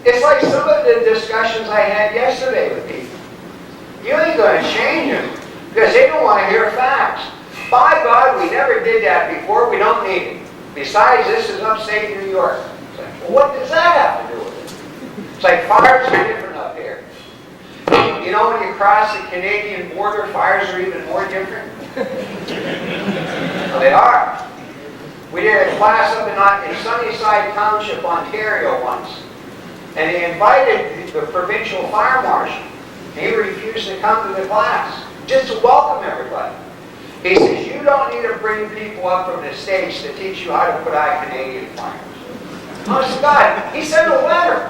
it's like some of the discussions I had yesterday with people. You ain't going to change them because they don't want to hear facts. By God, we never did that before. We don't need it. Besides, this is upstate New York. It's like, well, what does that have to do with it? It's like fires are different up here. You know, when you cross the Canadian border, fires are even more different. Well, they are. We did a class up in Sunnyside Township, Ontario once. And they invited the provincial fire marshal. He refused to come to the class, just to welcome everybody. He says, you don't need to bring people up from the States to teach you how to put out Canadian fires. Honest to God, he sent a letter.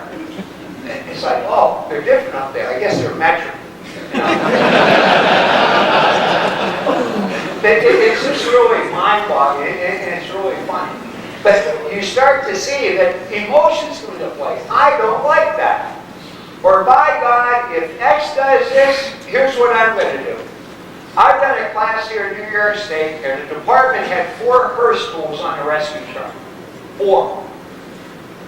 It's like, oh, they're different up there. I guess they're metric. You know? It's just really mind-boggling, and it's really funny. But you start to see that emotions come into play. I don't like that. Or by God, if X does this, here's what I'm going to do. I've done a class here in New York State, and the department had 4 Hearst tools on the rescue truck. 4.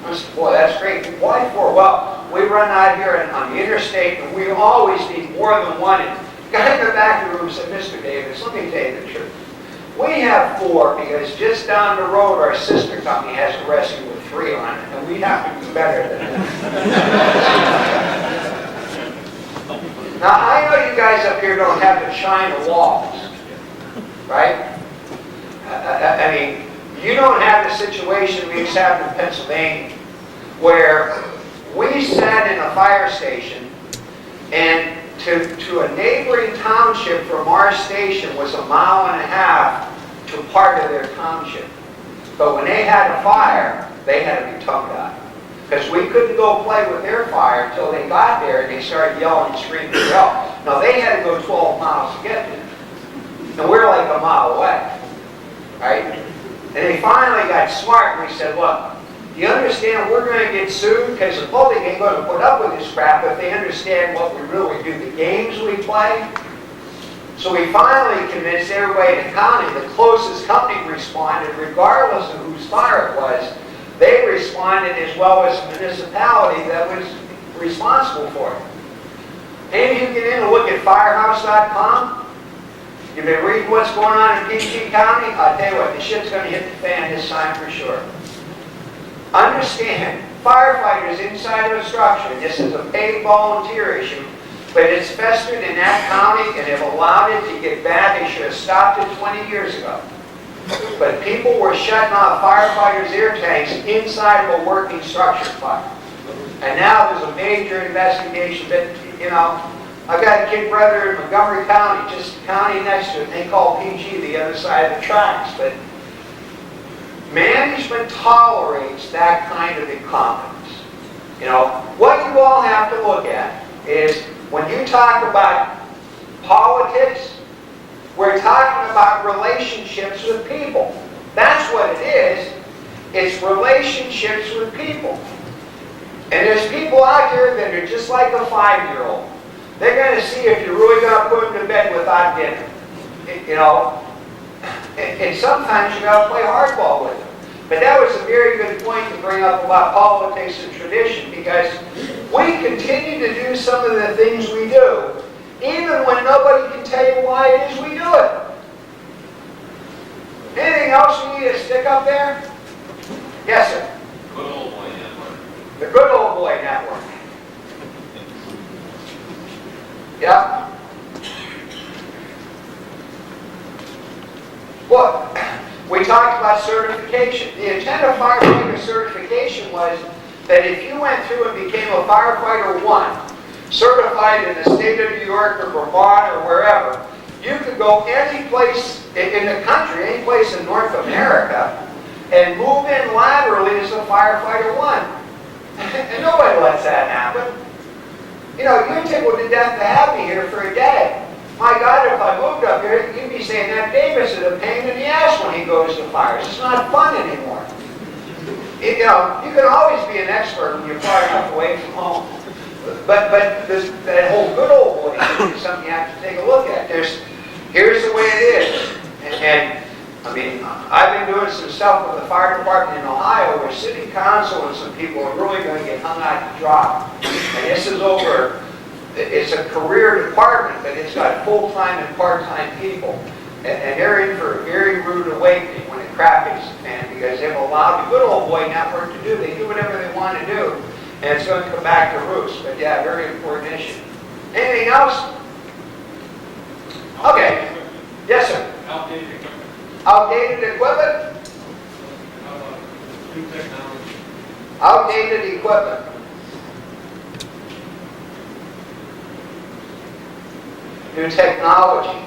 I said, boy, that's great. Why 4? Well, we run out here on the interstate, and we always need more than one. And the guy in the back of the room said, Mr. Davis, let me tell you the truth. We have 4 because just down the road, our sister company has a rescue with 3 on it, and we have to do better than that. Now, I know you guys up here don't have to shine the walls, right? I mean, you don't have the situation we used to have in Pennsylvania, where we sat in a fire station, and to a neighboring township from our station was 1.5 miles to part of their township. But when they had a fire, they had to be tongued out. Because we couldn't go play with their fire until they got there and they started yelling and screaming for help. Now they had to go 12 miles to get there. And we're like 1 mile away. Right? And they finally got smart and we said, look, you understand we're going to get sued because the public ain't going to put up with this crap if they understand what we really do, the games we play. So we finally convinced everybody in the county, the closest company responded, regardless of whose fire it was. They responded as well as the municipality that was responsible for it. Maybe you get in and look at firehouse.com. You've been reading what's going on in PG County. I'll tell you what, the shit's going to hit the fan this time for sure. Understand, firefighters inside of a structure, this is a paid volunteer issue, but it's festered in that county and they've allowed it to get bad. They should have stopped it 20 years ago. But people were shutting off firefighters' air tanks inside of a working structure fire. And now there's a major investigation that, you know, I've got a kid brother in Montgomery County, just the county next to it, and they call PG the other side of the tracks. But management tolerates that kind of incompetence. You know, what you all have to look at is when you talk about politics, we're talking about relationships with people. That's what it is. It's relationships with people. And there's people out there that are just like a 5-year-old. They're going to see if you're really going to put them to bed without dinner. You know, and sometimes you got to play hardball with them. But that was a very good point to bring up about politics and tradition, because we continue to do some of the things we do, even when nobody can tell you why it is we do it. Anything else you need to stick up there? Yes, sir. Good old boy network. The good old boy network. Yeah. Well, we talked about certification. The intent of firefighter certification was that if you went through and became a firefighter 1, certified in the state of New York or Vermont or wherever, you could go any place in the country, any place in North America, and move in laterally as a firefighter 1. And nobody lets that happen. You know, you'd tickle to death to have me here for a day. My God, if I moved up here, you'd be saying that Davis is a pain in the ass when he goes to fires. It's not fun anymore. You know, you can always be an expert when you're far enough away from home. But that whole good old boy thing is something you have to take a look at. Here's the way it is. And I mean, I've been doing some stuff with the fire department in Ohio where city council and some people are really going to get hung out to dry. And this is over, it's a career department, but it's got full-time and part-time people. And they're in for a very rude awakening when the crap hits the fan, because they've allowed the good old boy network to do. They do whatever they want to do, and it's going to come back to roost. But yeah, very important issue. Anything else? Okay. Yes, sir. Outdated equipment. Outdated equipment? New technology. Outdated equipment. New technology.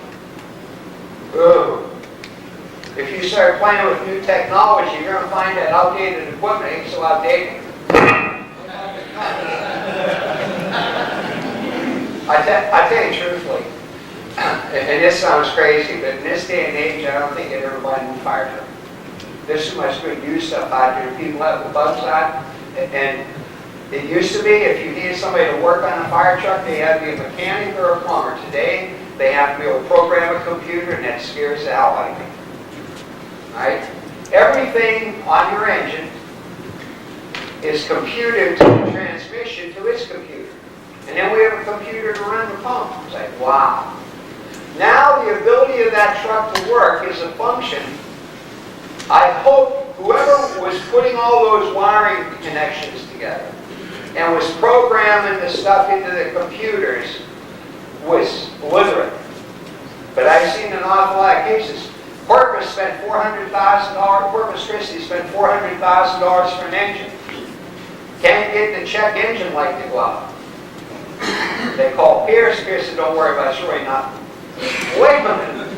Ooh. If you start playing with new technology, you're going to find that outdated equipment ain't so outdated. I tell you truthfully, and this sounds crazy, but in this day and age, I don't think I'd ever buy a new fire truck. There's too much good used stuff out there. People have the bugs on, and it used to be if you needed somebody to work on a fire truck, they had to be a mechanic or a plumber. Today, they have to be able to program a computer, and that scares the hell out of me. Right? Everything on your engine is computed to the transmission to its computer. And then we have a computer to run the pump. It's like, wow. Now the ability of that truck to work is a function. I hope whoever was putting all those wiring connections together and was programming the stuff into the computers was literate. But I've seen an awful lot of cases. Corpus spent $400,000, Corpus Christi spent $400,000 for an engine. Can't get the check engine light to go out. They call Pierce said, don't worry about it, it's really not. Wait a minute.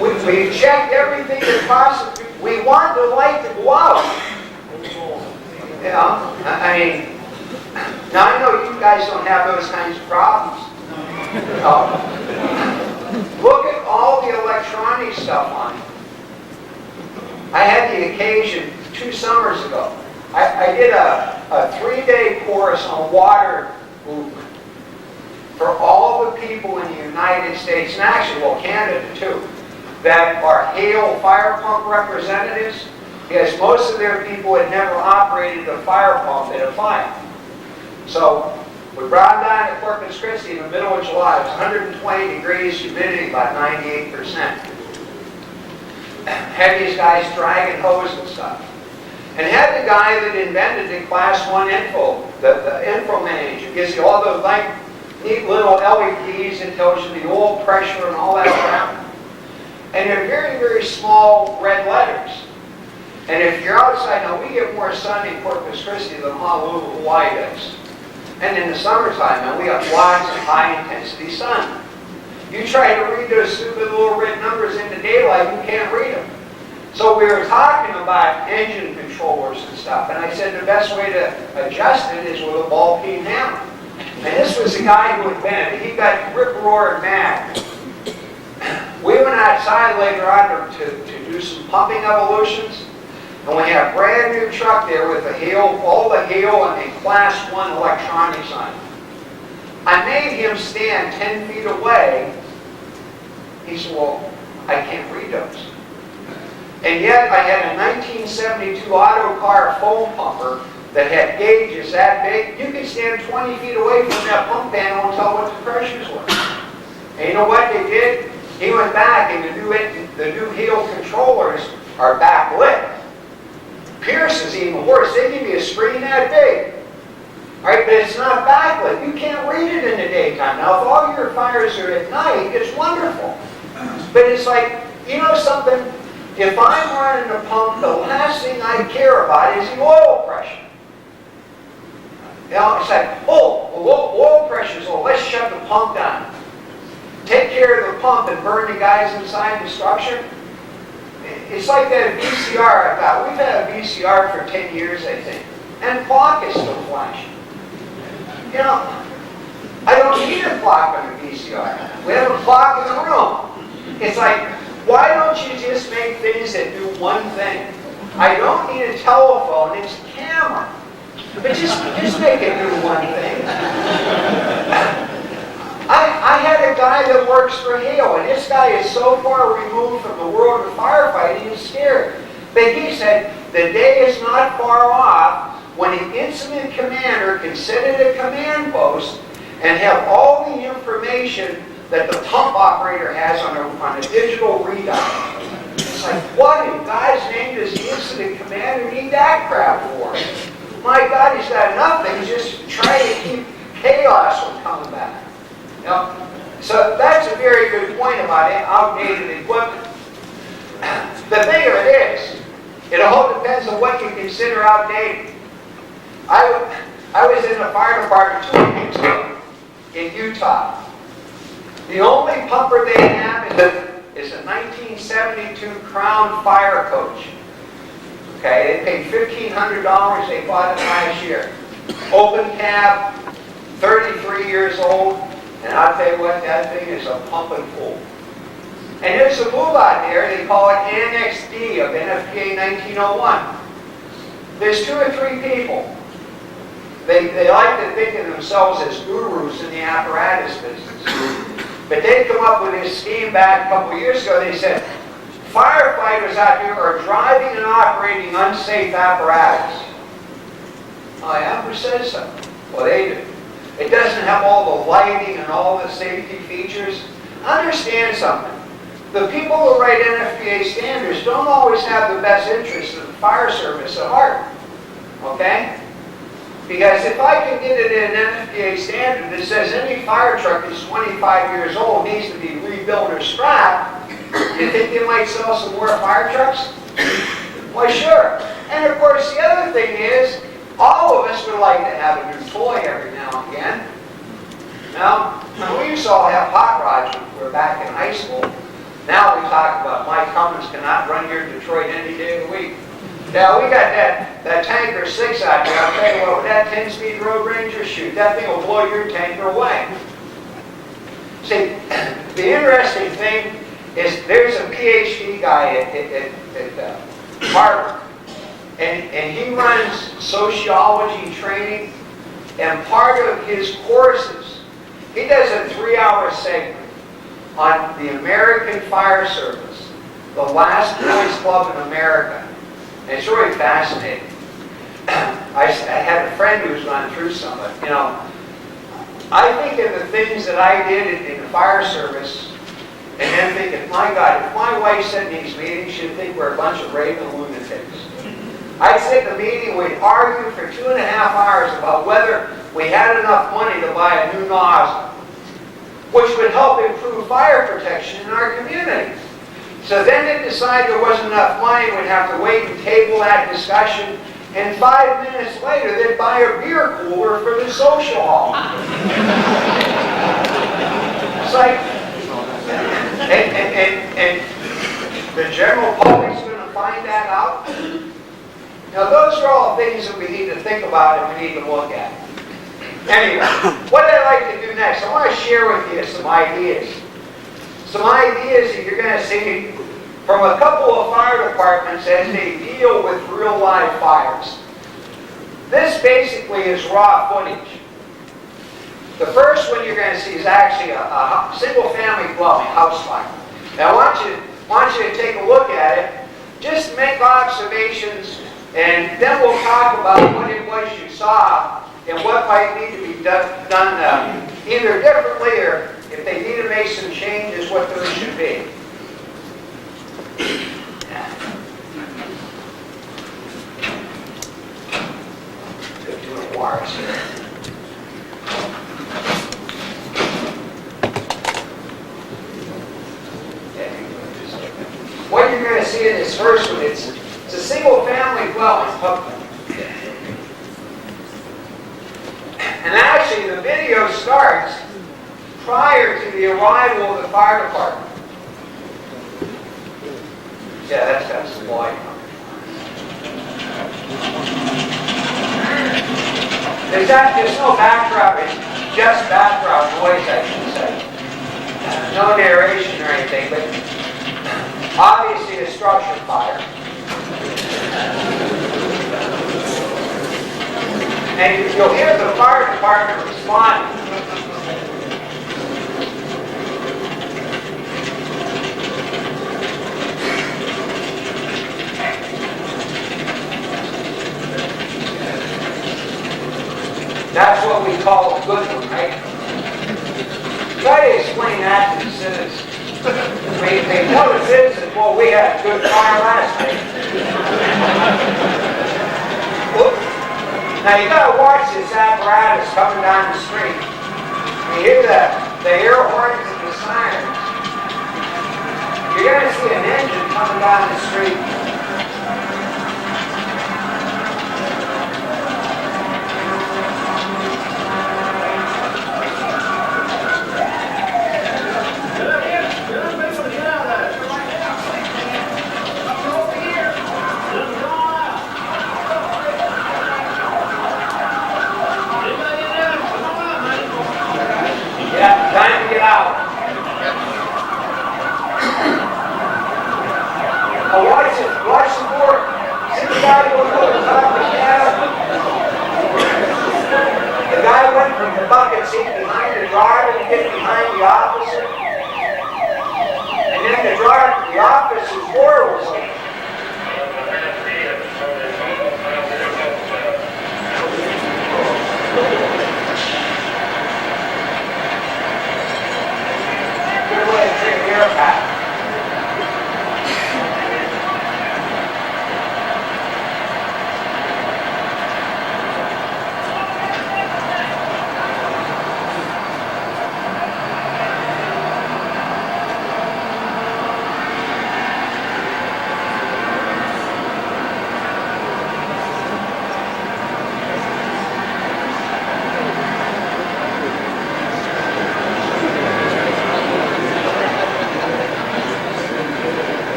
We checked everything that possible. We want the light to go out. You know, I mean, now I know you guys don't have those kinds of problems. Look at all the electronic stuff on it. I had the occasion 2 summers ago. I did a 3-day course on water movement for all the people in the United States, and actually, well, Canada too, that are Hale fire pump representatives, because most of their people had never operated a fire pump in a fire. So we brought them down to Corpus Christi in the middle of July. It was 120 degrees, humidity about 98%. Had these guys dragging hose and stuff. And had the guy that invented the Class 1 info, the info manager, gives you all those neat little LEDs that tells you the oil pressure and all that crap. And they're very, very small red letters. And if you're outside, now we get more sun in Corpus Christi than Honolulu, Hawaii does. And in the summertime, now we have lots of high-intensity sun. You try to read those stupid little red numbers in the daylight, you can't read them. So we were talking about engine controllers and stuff, and I said the best way to adjust it is with a ball-peen hammer. And this was the guy who invented it. He got rip-roaring mad. We went outside later on to do some pumping evolutions, and we had a brand new truck there with all the Hale and the Class 1 electronics on it. I made him stand 10 feet away. He said, well, I can't read those. And yet I had a 1972 auto car foam pumper that had gauges that big. You could stand 20 feet away from that pump panel and tell what the pressures were. And you know what they did? He went back, and the new Hale controllers are backlit. Pierce is even worse. They give you a screen that big. Right? But it's not backlit. You can't read it in the daytime. Now, if all your fires are at night, it's wonderful. But it's like, you know something? If I'm running a pump, the last thing I care about is the oil pressure. You know, it's like, oil pressure's low. Let's shut the pump down. Take care of the pump and burn the guys inside the structure. It's like that VCR I got. We've had a VCR for 10 years, I think. and clock is still flashing. You know, I don't need a clock on the VCR. We have a clock in the room. It's like, why don't you just make things that do one thing? I don't need a telephone, it's a camera. But just make it do one thing. I had a guy that works for Hale, and this guy is so far removed from the world of firefighting, he's scared. But he said, the day is not far off when an incident commander can sit at a command post and have all the information that the pump operator has on a digital readout. It's like, what in God's name does the incident commander need that crap for? My God, he's got enough things just trying to keep chaos from coming back. You know? So that's a very good point about outdated equipment. The thing of it is, it all depends on what you consider outdated. I was in the fire department 2 weeks ago in Utah. The only pumper they have is a 1972 Crown Fire Coach. Okay, they paid $1,500. They bought it last year. Open cab, 33 years old, and I'll tell you what, that thing is a pumping fool. And there's a move out there, they call it Annex D of NFPA 1901. There's 2 or 3 people. They like to think of themselves as gurus in the apparatus business. But they come up with this scheme back a couple of years ago. They said, firefighters out here are driving and operating unsafe apparatus. Oh yeah, who says so? Well, they do. It doesn't have all the lighting and all the safety features. Understand something. The people who write NFPA standards don't always have the best interests of the fire service at heart. Okay? Because if I can get it in an NFPA standard that says any fire truck that's 25 years old needs to be rebuilt or scrapped, you think they might sell some more fire trucks? Why, sure. And of course, the other thing is, all of us would like to have a new toy every now and again. Now, we used to all have hot rods when we were back in high school. Now we talk about Mike Cummins cannot run here in Detroit any day of the week. Now we got that Tanker 6 out there. I'll tell you what, with that 10-speed Road Ranger, shoot, that thing will blow your tanker away. See, the interesting thing is there's a PhD guy at Harvard, and he runs sociology training, and part of his courses, he does a 3-hour segment on the American Fire Service, the last boys club in America. And it's really fascinating. I had a friend who was going through some of it. You know, I think of the things that I did in the fire service, and then thinking, my God, if my wife said in these meetings, she'd think we're a bunch of raving lunatics. I'd sit in the meeting, we'd argue for 2.5 hours about whether we had enough money to buy a new nozzle, which would help improve fire protection in our community. So then they decided there wasn't enough money, we'd have to wait and table that discussion, and 5 minutes later they'd buy a beer cooler for the social hall. It's like, and the general public's going to find that out. Now those are all things that we need to think about and we need to look at. Anyway, what I'd like to do next, I want to share with you some ideas. Some ideas that you're going to see from a couple of fire departments as they deal with real live fires. This basically is raw footage. The first one you're going to see is actually a single family dwelling, house fire. Now I want you to take a look at it, just make observations, and then we'll talk about what it was you saw and what might need to be done either differently or if they need to make some changes, what those should be. Wires here. What you're going to see in this first one, it's a single family dwelling. And actually the video starts prior to the arrival of the fire department. Yeah, that's got some light on it. there's no background, it's just background noise, I should say. No narration or anything, but obviously a structure fire. And you'll hear the fire department responding. That's what we call a good one, right? Try to explain that to the citizens. They tell the citizens, well, we had a good fire last night. Now you gotta watch this apparatus coming down the street. You hear the air horns and the sirens. You're gonna see an engine coming down the street. Yeah, time to get out. Watch the board. See the guy going over the top of the piano? The guy went from the bucket seat behind the driver to get behind the officer. And then the officer's door was open. Good way to take air pack.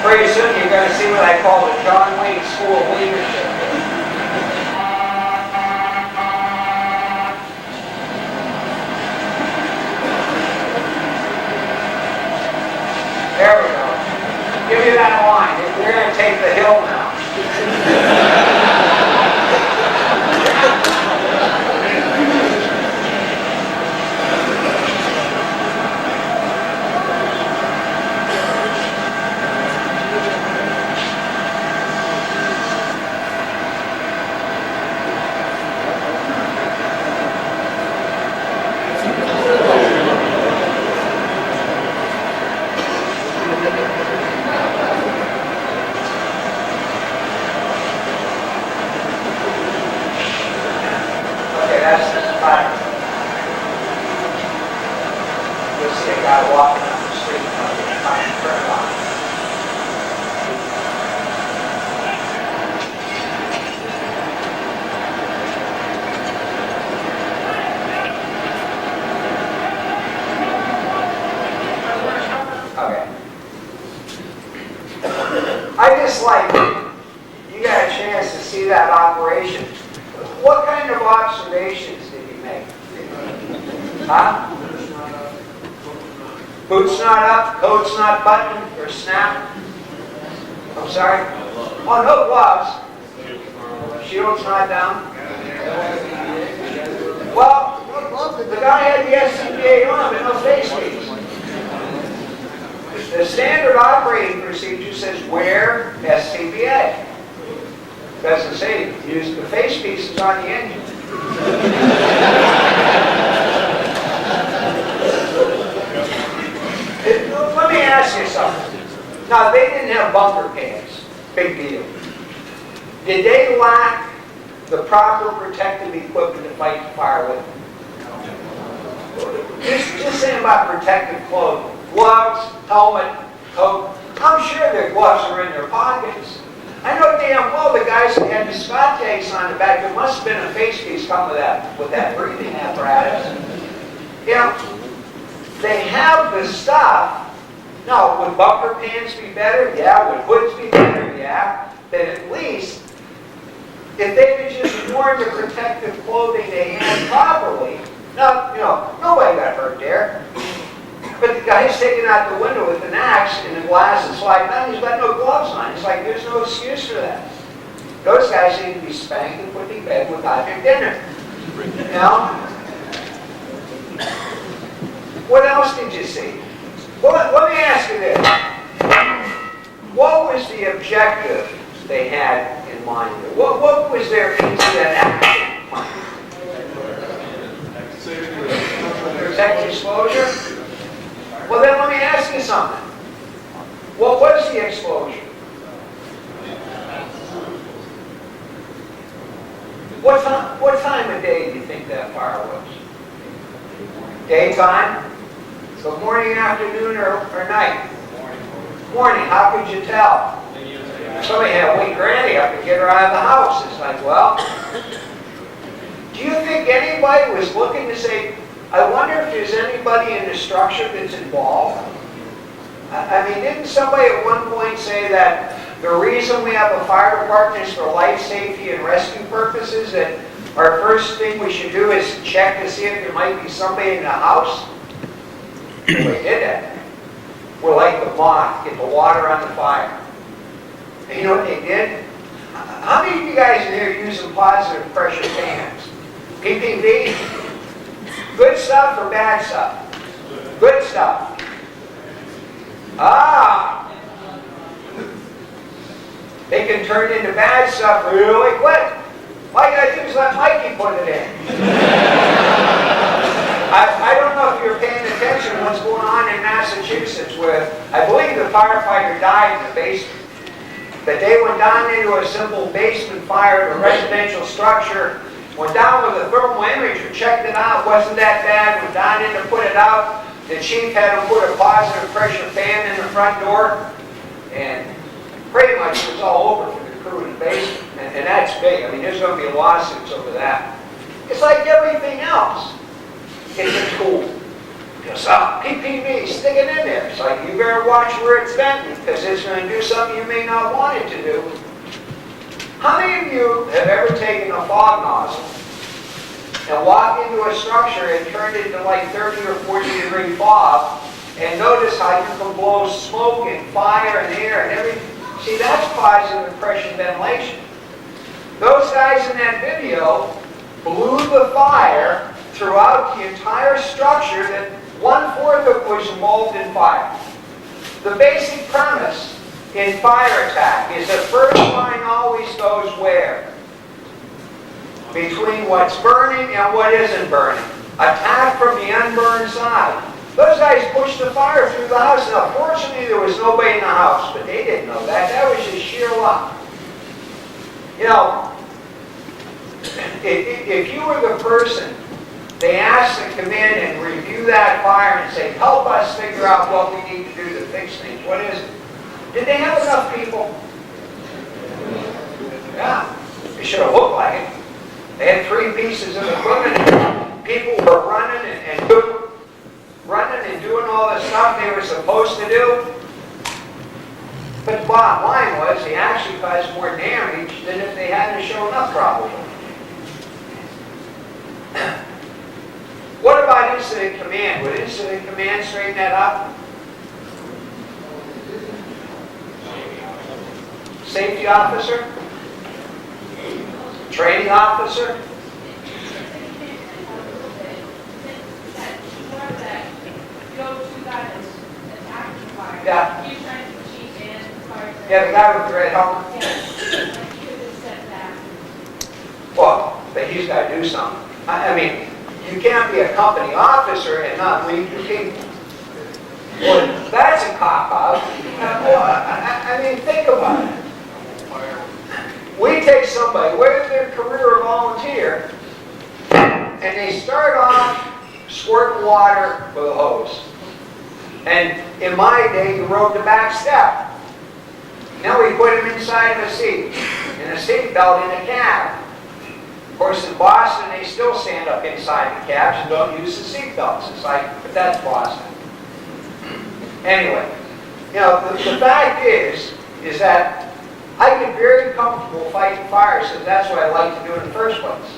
Pretty soon you're going to see what I call the John Wayne School of Leadership. There we go. Give me that line. We're going to take the hill now. Okay, that's the fire. You'll see a guy walking down the street trying to turn it on. Okay. I just like you got a chance to see that operation. What kind of observations did you make? Huh? Boots not up, coat's not buttoned or snapped. I'm sorry? Oh, no gloves. Shield's not down. Well, the guy had the SCBA on, but no face piece. The standard operating procedure says wear SCBA. Doesn't say use the face pieces on the engine. Let me ask you something. Now, they didn't have bunker pants. Big deal. Did they lack the proper protective equipment to fight the fire with? Just saying about protective clothing. Gloves, helmet, coat. I'm sure their gloves are in their pockets. I know damn well the guys that had the Scott tanks on the back, there must have been a face piece come with that breathing apparatus. You know, they have the stuff. Now, would bumper pants be better? Yeah. Would hoods be better? Yeah. Then at least, if they had just worn the protective clothing they had properly, nobody got hurt there. But the guy's taking out the window with an axe and the glass is sliding down. He's got no gloves on. It's like there's no excuse for that. Those guys need to be spanked and put in bed without their dinner. You know? What else did you see? Well, let me ask you this. What was the objective they had in mind? What was their incident action plan? Protect exposure? Well, then let me ask you something. What was the explosion? What time of day do you think that fire was? Daytime? So morning, afternoon, or night? Morning. How could you tell? Somebody had to wake Granny up and get her out of the house. It's like, well, do you think anybody was looking to say, I wonder if there's anybody in the structure that's involved? I mean, didn't somebody at one point say that the reason we have a fire department is for life safety and rescue purposes, that our first thing we should do is check to see if there might be somebody in the house? We did that. We're like the moth, get the water on the fire. And you know what they did? How many of you guys in here are using positive pressure fans? PPV? Good stuff or bad stuff? Good stuff. They can turn into bad stuff really quick. All you gotta do is let Mikey put it in. I don't know if you're paying attention to what's going on in Massachusetts where I believe the firefighter died in the basement. But they went down into a simple basement fire at a residential structure, went down with a thermal imager, checked it out, wasn't that bad, went down in to put it out. The chief had him put a positive pressure fan in the front door, and pretty much it was all over for the crew in the basement. And that's big. I mean, there's going to be lawsuits over that. It's like everything else. It's a tool. Just PPV, stick it in there. It's like, you better watch where it's venting, because it's going to do something you may not want it to do. How many of you have ever taken a fog nozzle and walked into a structure and turned it into like 30 or 40 degree fog, and notice how you can blow smoke and fire and air and everything? See, that's positive pressure ventilation. Those guys in that video blew the fire throughout the entire structure that 1/4 of it was involved in fire. The basic premise in fire attack is that first line always goes where? Between what's burning and what isn't burning. Attack from the unburned side. Those guys pushed the fire through the house. Now, fortunately, there was nobody in the house, but they didn't know that. That was just sheer luck. You know, if you were the person they asked to come in and review that fire and say, help us figure out what we need to do to fix things, what is it? Did they have enough people? Yeah, it should have looked like it. They had 3 pieces of equipment, and people were running and doing all the stuff they were supposed to do. But the bottom line was they actually caused more damage than if they hadn't shown up probably. What about incident command? Would incident command straighten that up? Safety officer? Training officer? Yeah. Yeah, the guy with the red helmet? Well, but he's got to do something. I mean, you can't be a company officer and not lead your people. Well, that's a cop-out. I mean, think about it. We take somebody, whether they're a career or volunteer, and they start off squirting water with a hose. And in my day, you rode the back step. Now we put them inside of a seat, in a seat belt in a cab. Of course, in Boston, they still stand up inside the cabs and don't use the seat belts. It's like, but that's Boston. Anyway, you know, the fact is that I get very comfortable fighting fires, so that's what I like to do in the first place.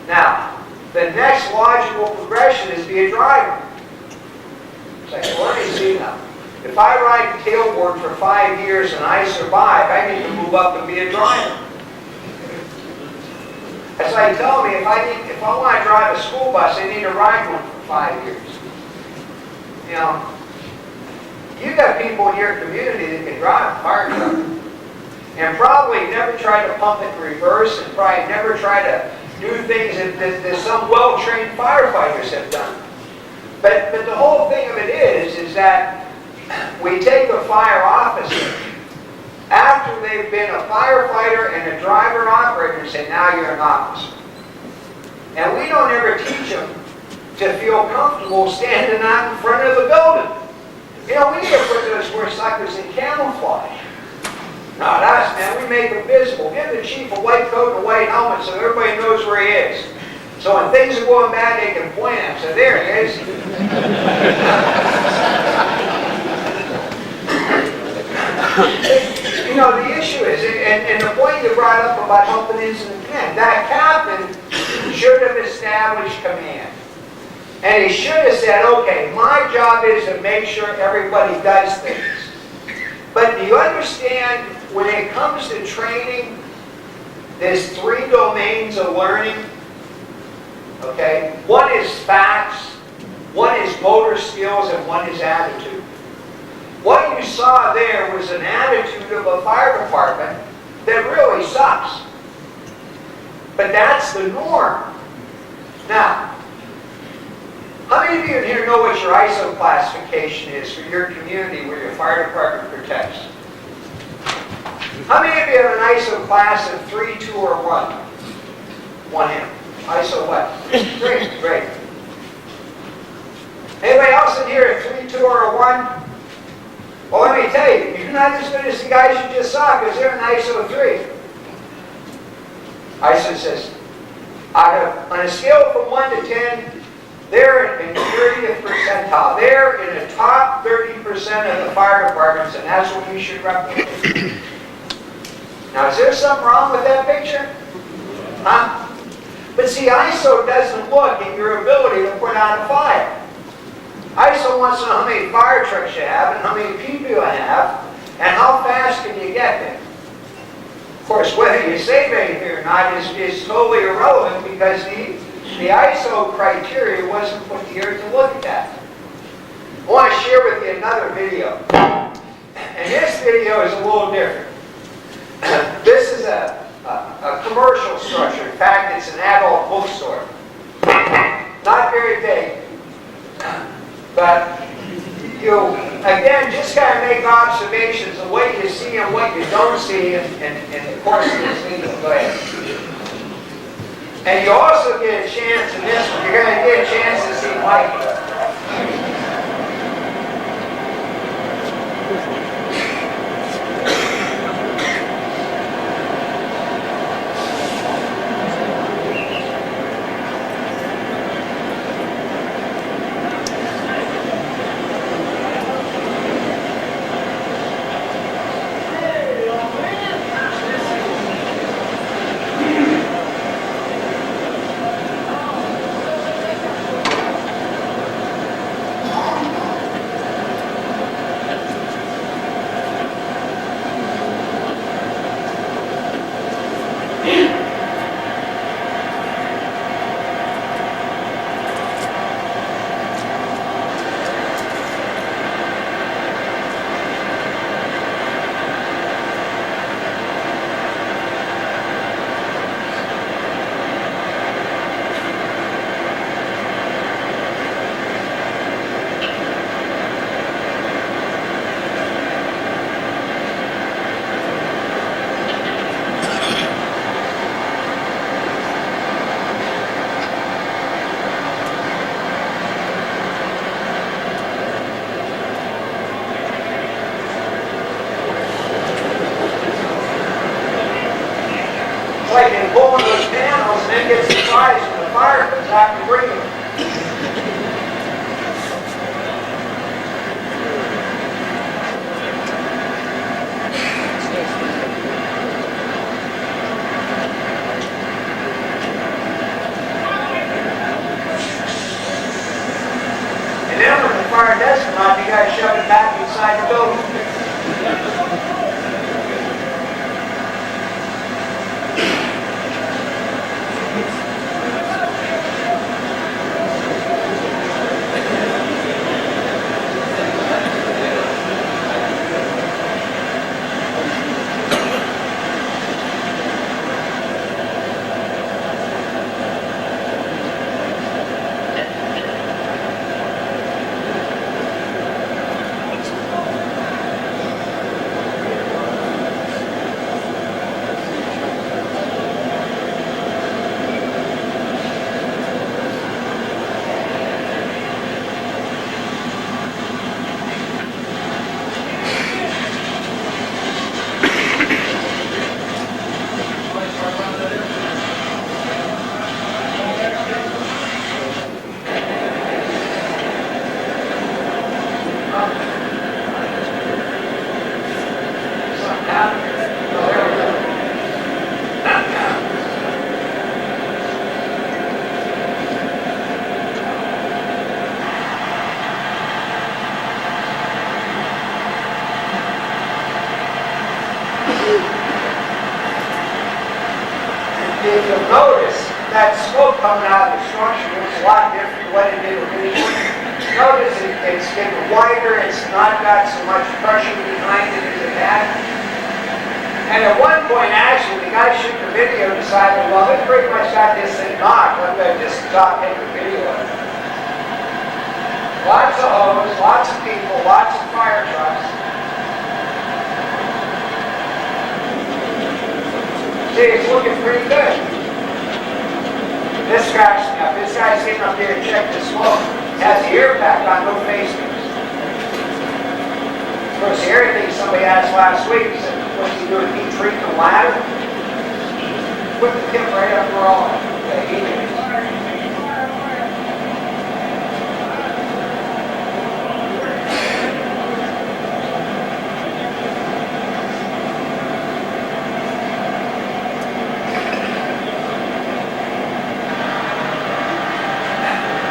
Now, the next logical progression is be a driver. It's like, well, let me see now. If I ride tailboard for 5 years and I survive, I need to move up and be a driver. That's like telling me if I want to drive a school bus, I need to ride one for 5 years. You know, you got people in your community that can drive a fire truck and probably never try to pump it in reverse and probably never try to do things that some well-trained firefighters have done. But the whole thing of it is that we take a fire officer after they've been a firefighter and a driver operator and say, now you're an officer. And we don't ever teach them to feel comfortable standing out in front of the building. You know, we need to put those poor suckers in camouflage. Not us, man. We make them visible. Give the chief a white coat and a white helmet so everybody knows where he is. So when things are going bad, they can point at him. So there he is. You know, the issue is, and the point you brought up about helping incident command, that captain should have established command. And he should have said, okay, my job is to make sure everybody does things. But do you understand, when it comes to training, there's 3 domains of learning. Okay? One is facts, one is motor skills, and one is attitude. What you saw there was an attitude of a fire department that really sucks. But that's the norm. Now, how many of you in here know what your ISO classification is for your community where your fire department protects? How many of you have an ISO class of 3, 2, or 1? One hand. ISO what? 3. Great. Anybody else in here at 3, 2, or a 1? Well, let me tell you, you're not as good as the guys you just saw because they're in ISO 3. ISO says, on a scale from 1 to 10, they're in the 30th percentile. They're in the top 30% of the fire departments, and that's what you should replicate. Now, is there something wrong with that picture? Huh? But see, ISO doesn't look at your ability to put out a fire. ISO wants to know how many fire trucks you have and how many people you have and how fast can you get there. Of course, whether you save anything or not is totally irrelevant because the ISO criteria wasn't put here to look at that. I want to share with you another video. And this video is a little different. This is a commercial structure. In fact, it's an adult bookstore. Not very big. But you, again, just kind of make observations of what you see and what you don't see in the course of this video. Go ahead. And you also get a chance in this one. You're going to get a chance to see Mike. pulling those panels and then get surprised when the fire comes out to bring it. And then when the fire does come out, you gotta shove it back inside the building. If you'll notice, that smoke coming out of the structure looks a lot different than what it did originally. Notice it's getting wider, it's not got so much pressure behind it as it had. And at one point, actually, the guy shooting the video decided, well, they pretty much got this thing knocked. I'm going to just stop taking the video of it. Lots of hose, lots of people, lots of fire trucks. See, it's looking pretty good. This guy's getting up here to check the smoke. Has the air pack on, no face mask. Of course, the area thing somebody asked last week, he said, what's he doing, heat treating the ladder? Put the tip right up where all the heat is.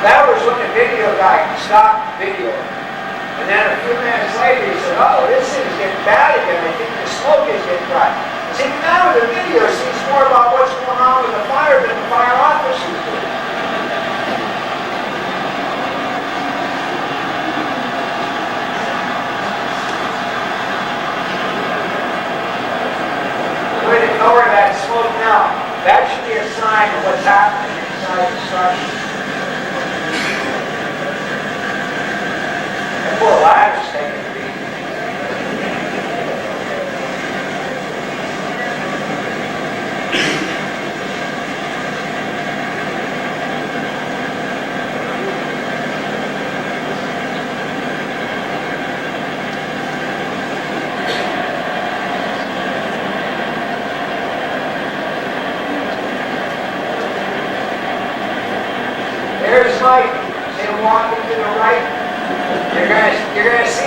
That was when the video guy stopped the video. And then a few minutes later he said, oh, this thing's getting bad again. I think the smoke is getting dry. See, now the video seems more about what's going on with the fire than the fire officers do. Go ahead and ignore that smoke now. That should be a sign of what's happening inside the structure. That poor ladder's taking a beat. There's Mike. See him walking to the right? You're gonna see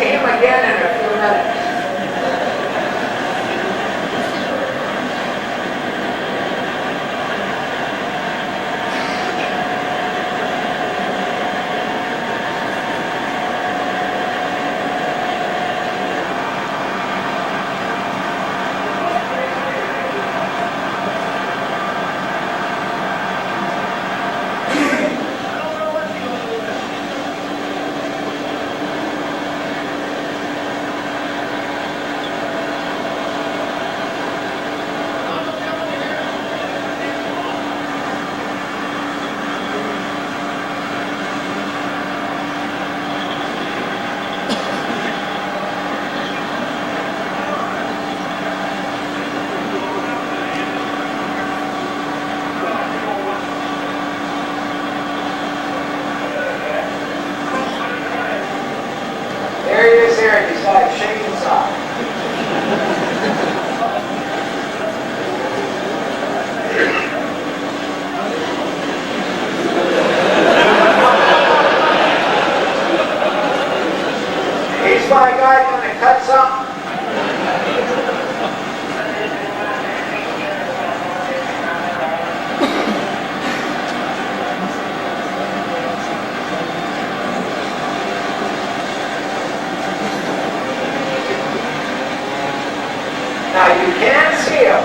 You can't see them.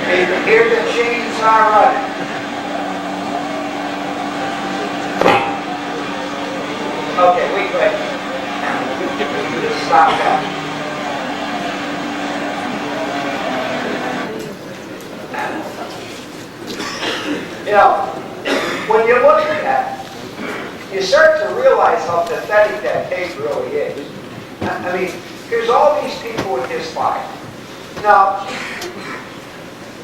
You can hear the chainsaw running. Okay, we could stop that. You know, when you look at that, you start to realize how pathetic that tape really is. I mean, here's all these people with this fire. Now,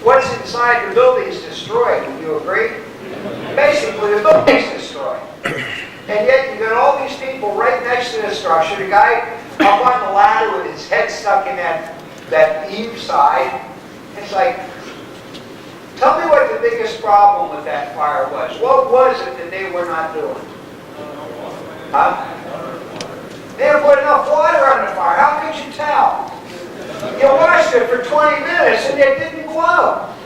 what's inside the building's destroyed, would you agree? Basically, the building's destroyed. And yet, you got all these people right next to the structure. The guy up on the ladder with his head stuck in that eave side. It's like, tell me what the biggest problem with that fire was. What was it that they were not doing? Huh? They didn't put enough water on the fire. How could you tell? You watched it for 20 minutes and it didn't go out.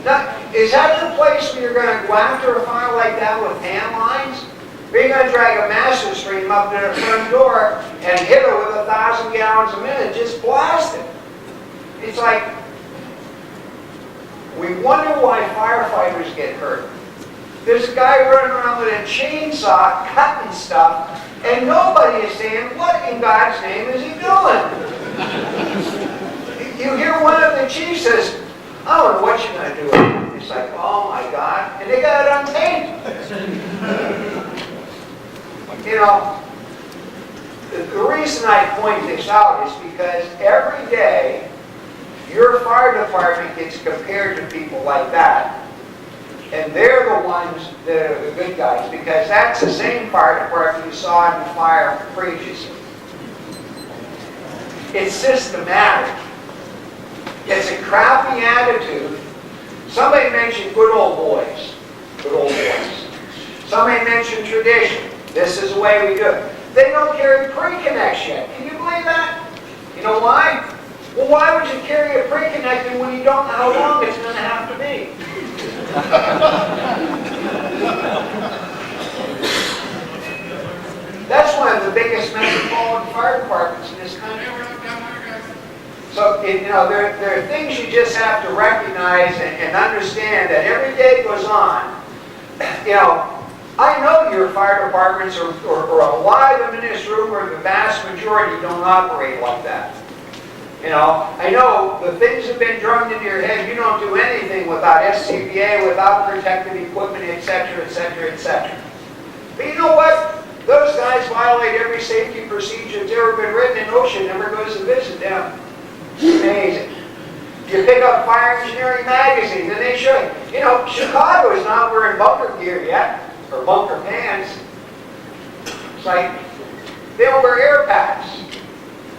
Now, is that the place where you're going to go after a fire like that with hand lines? Or are you going to drag a master stream up to the front door and hit it with 1,000 gallons a minute, just blast it? It's like, we wonder why firefighters get hurt. There's a guy running around with a chainsaw cutting stuff, and nobody is saying, what in God's name is he doing? You hear one of the chiefs says, I don't know what you're going to do. It's like, oh my God. And they got it on tape. You know, the reason I point this out is because every day your fire department gets compared to people like that. And they're the ones that are the good guys, because that's the same fire department you saw in the fire previously. It's systematic. It's a crappy attitude. Somebody mentioned good old boys. Good old boys. Somebody mentioned tradition. This is the way we do it. They don't carry pre-connects yet. Can you believe that? You know why? Well, why would you carry a pre-connector when you don't know how long it's going to have to be? That's one of the biggest metropolitan fire departments in this country. So, you know, there are things you just have to recognize and understand that every day goes on. You know, I know your fire departments or a lot of them in this room, or the vast majority, don't operate like that. You know, I know the things have been drummed into your head. You don't do anything without SCBA, without protective equipment, etc., etc., etc. But you know what? Those guys violate every safety procedure that's ever been written, and OSHA never goes to visit them. It's amazing. You pick up Fire Engineering magazine, and they show you. You know, Chicago is not wearing bunker gear yet, or bunker pants. It's like they don't wear air packs.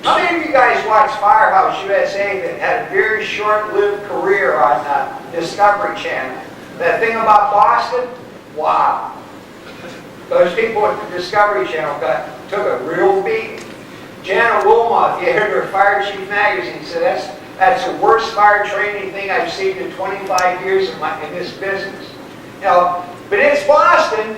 How many of you guys watched Firehouse USA that had a very short-lived career on Discovery Channel? That thing about Boston? Wow. Those people at the Discovery Channel took a real beating. Jana Wilmoth, the editor of Fire Chief Magazine, said that's the worst fire training thing I've seen in 25 years in this business. You know, but it's Boston.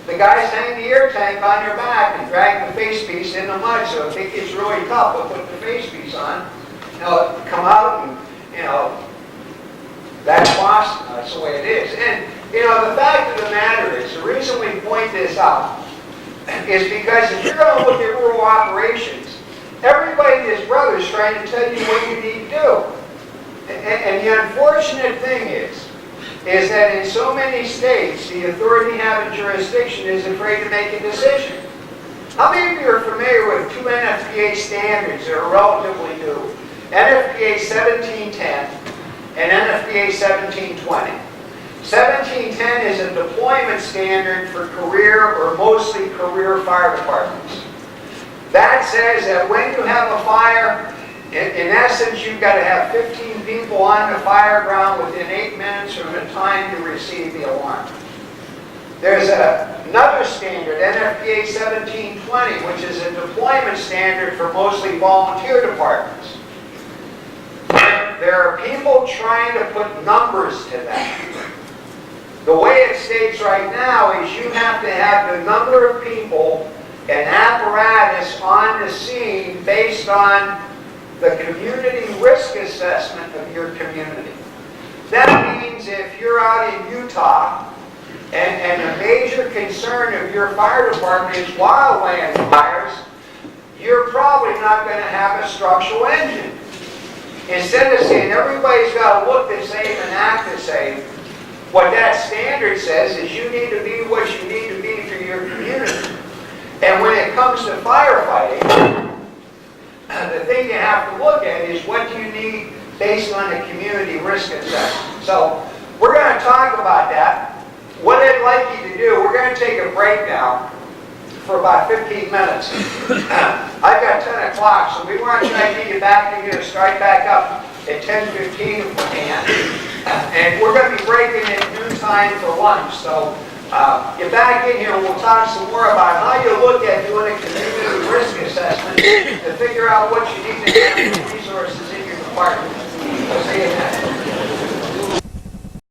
The guys hang the air tank on your back and drag the face piece in the mud, so if it gets really tough, they'll put the face piece on. You know, come out and, you know, that's Boston. That's the way it is. And, you know, the fact of the matter is, the reason we point this out is because if you're going to look at rural operations, everybody and his brother is trying to tell you what you need to do. And the unfortunate thing is that in so many states, the authority having jurisdiction is afraid to make a decision. How many of you are familiar with two NFPA standards that are relatively new? NFPA 1710 and NFPA 1720. 1710 is a deployment standard for career or mostly career fire departments. That says that when you have a fire, in essence, you've got to have 15 people on the fire ground within 8 minutes from the time you receive the alarm. There's another standard, NFPA 1720, which is a deployment standard for mostly volunteer departments. There are people trying to put numbers to that. The way it states right now is you have to have the number of people and apparatus on the scene based on the community risk assessment assessment of your community. That means if you're out in Utah and a major concern of your fire department is wildland fires, you're probably not going to have a structural engine. Instead of saying everybody's got to look the same and act the same, what that standard says is you need to be what you need to be for your community. And when it comes to firefighting, the thing you have to look at is what do you need based on the community risk assessment. So we're going to talk about that. What I'd like you to do, we're going to take a break now for about 15 minutes. I've got 10 o'clock, so we want to try to get you back in here, start back up at 10:15 if we can. And we're going to be breaking at noon time for lunch. So get back in here and we'll talk some more about how you look at doing a community risk assessment to figure out what you need to have resources in your department.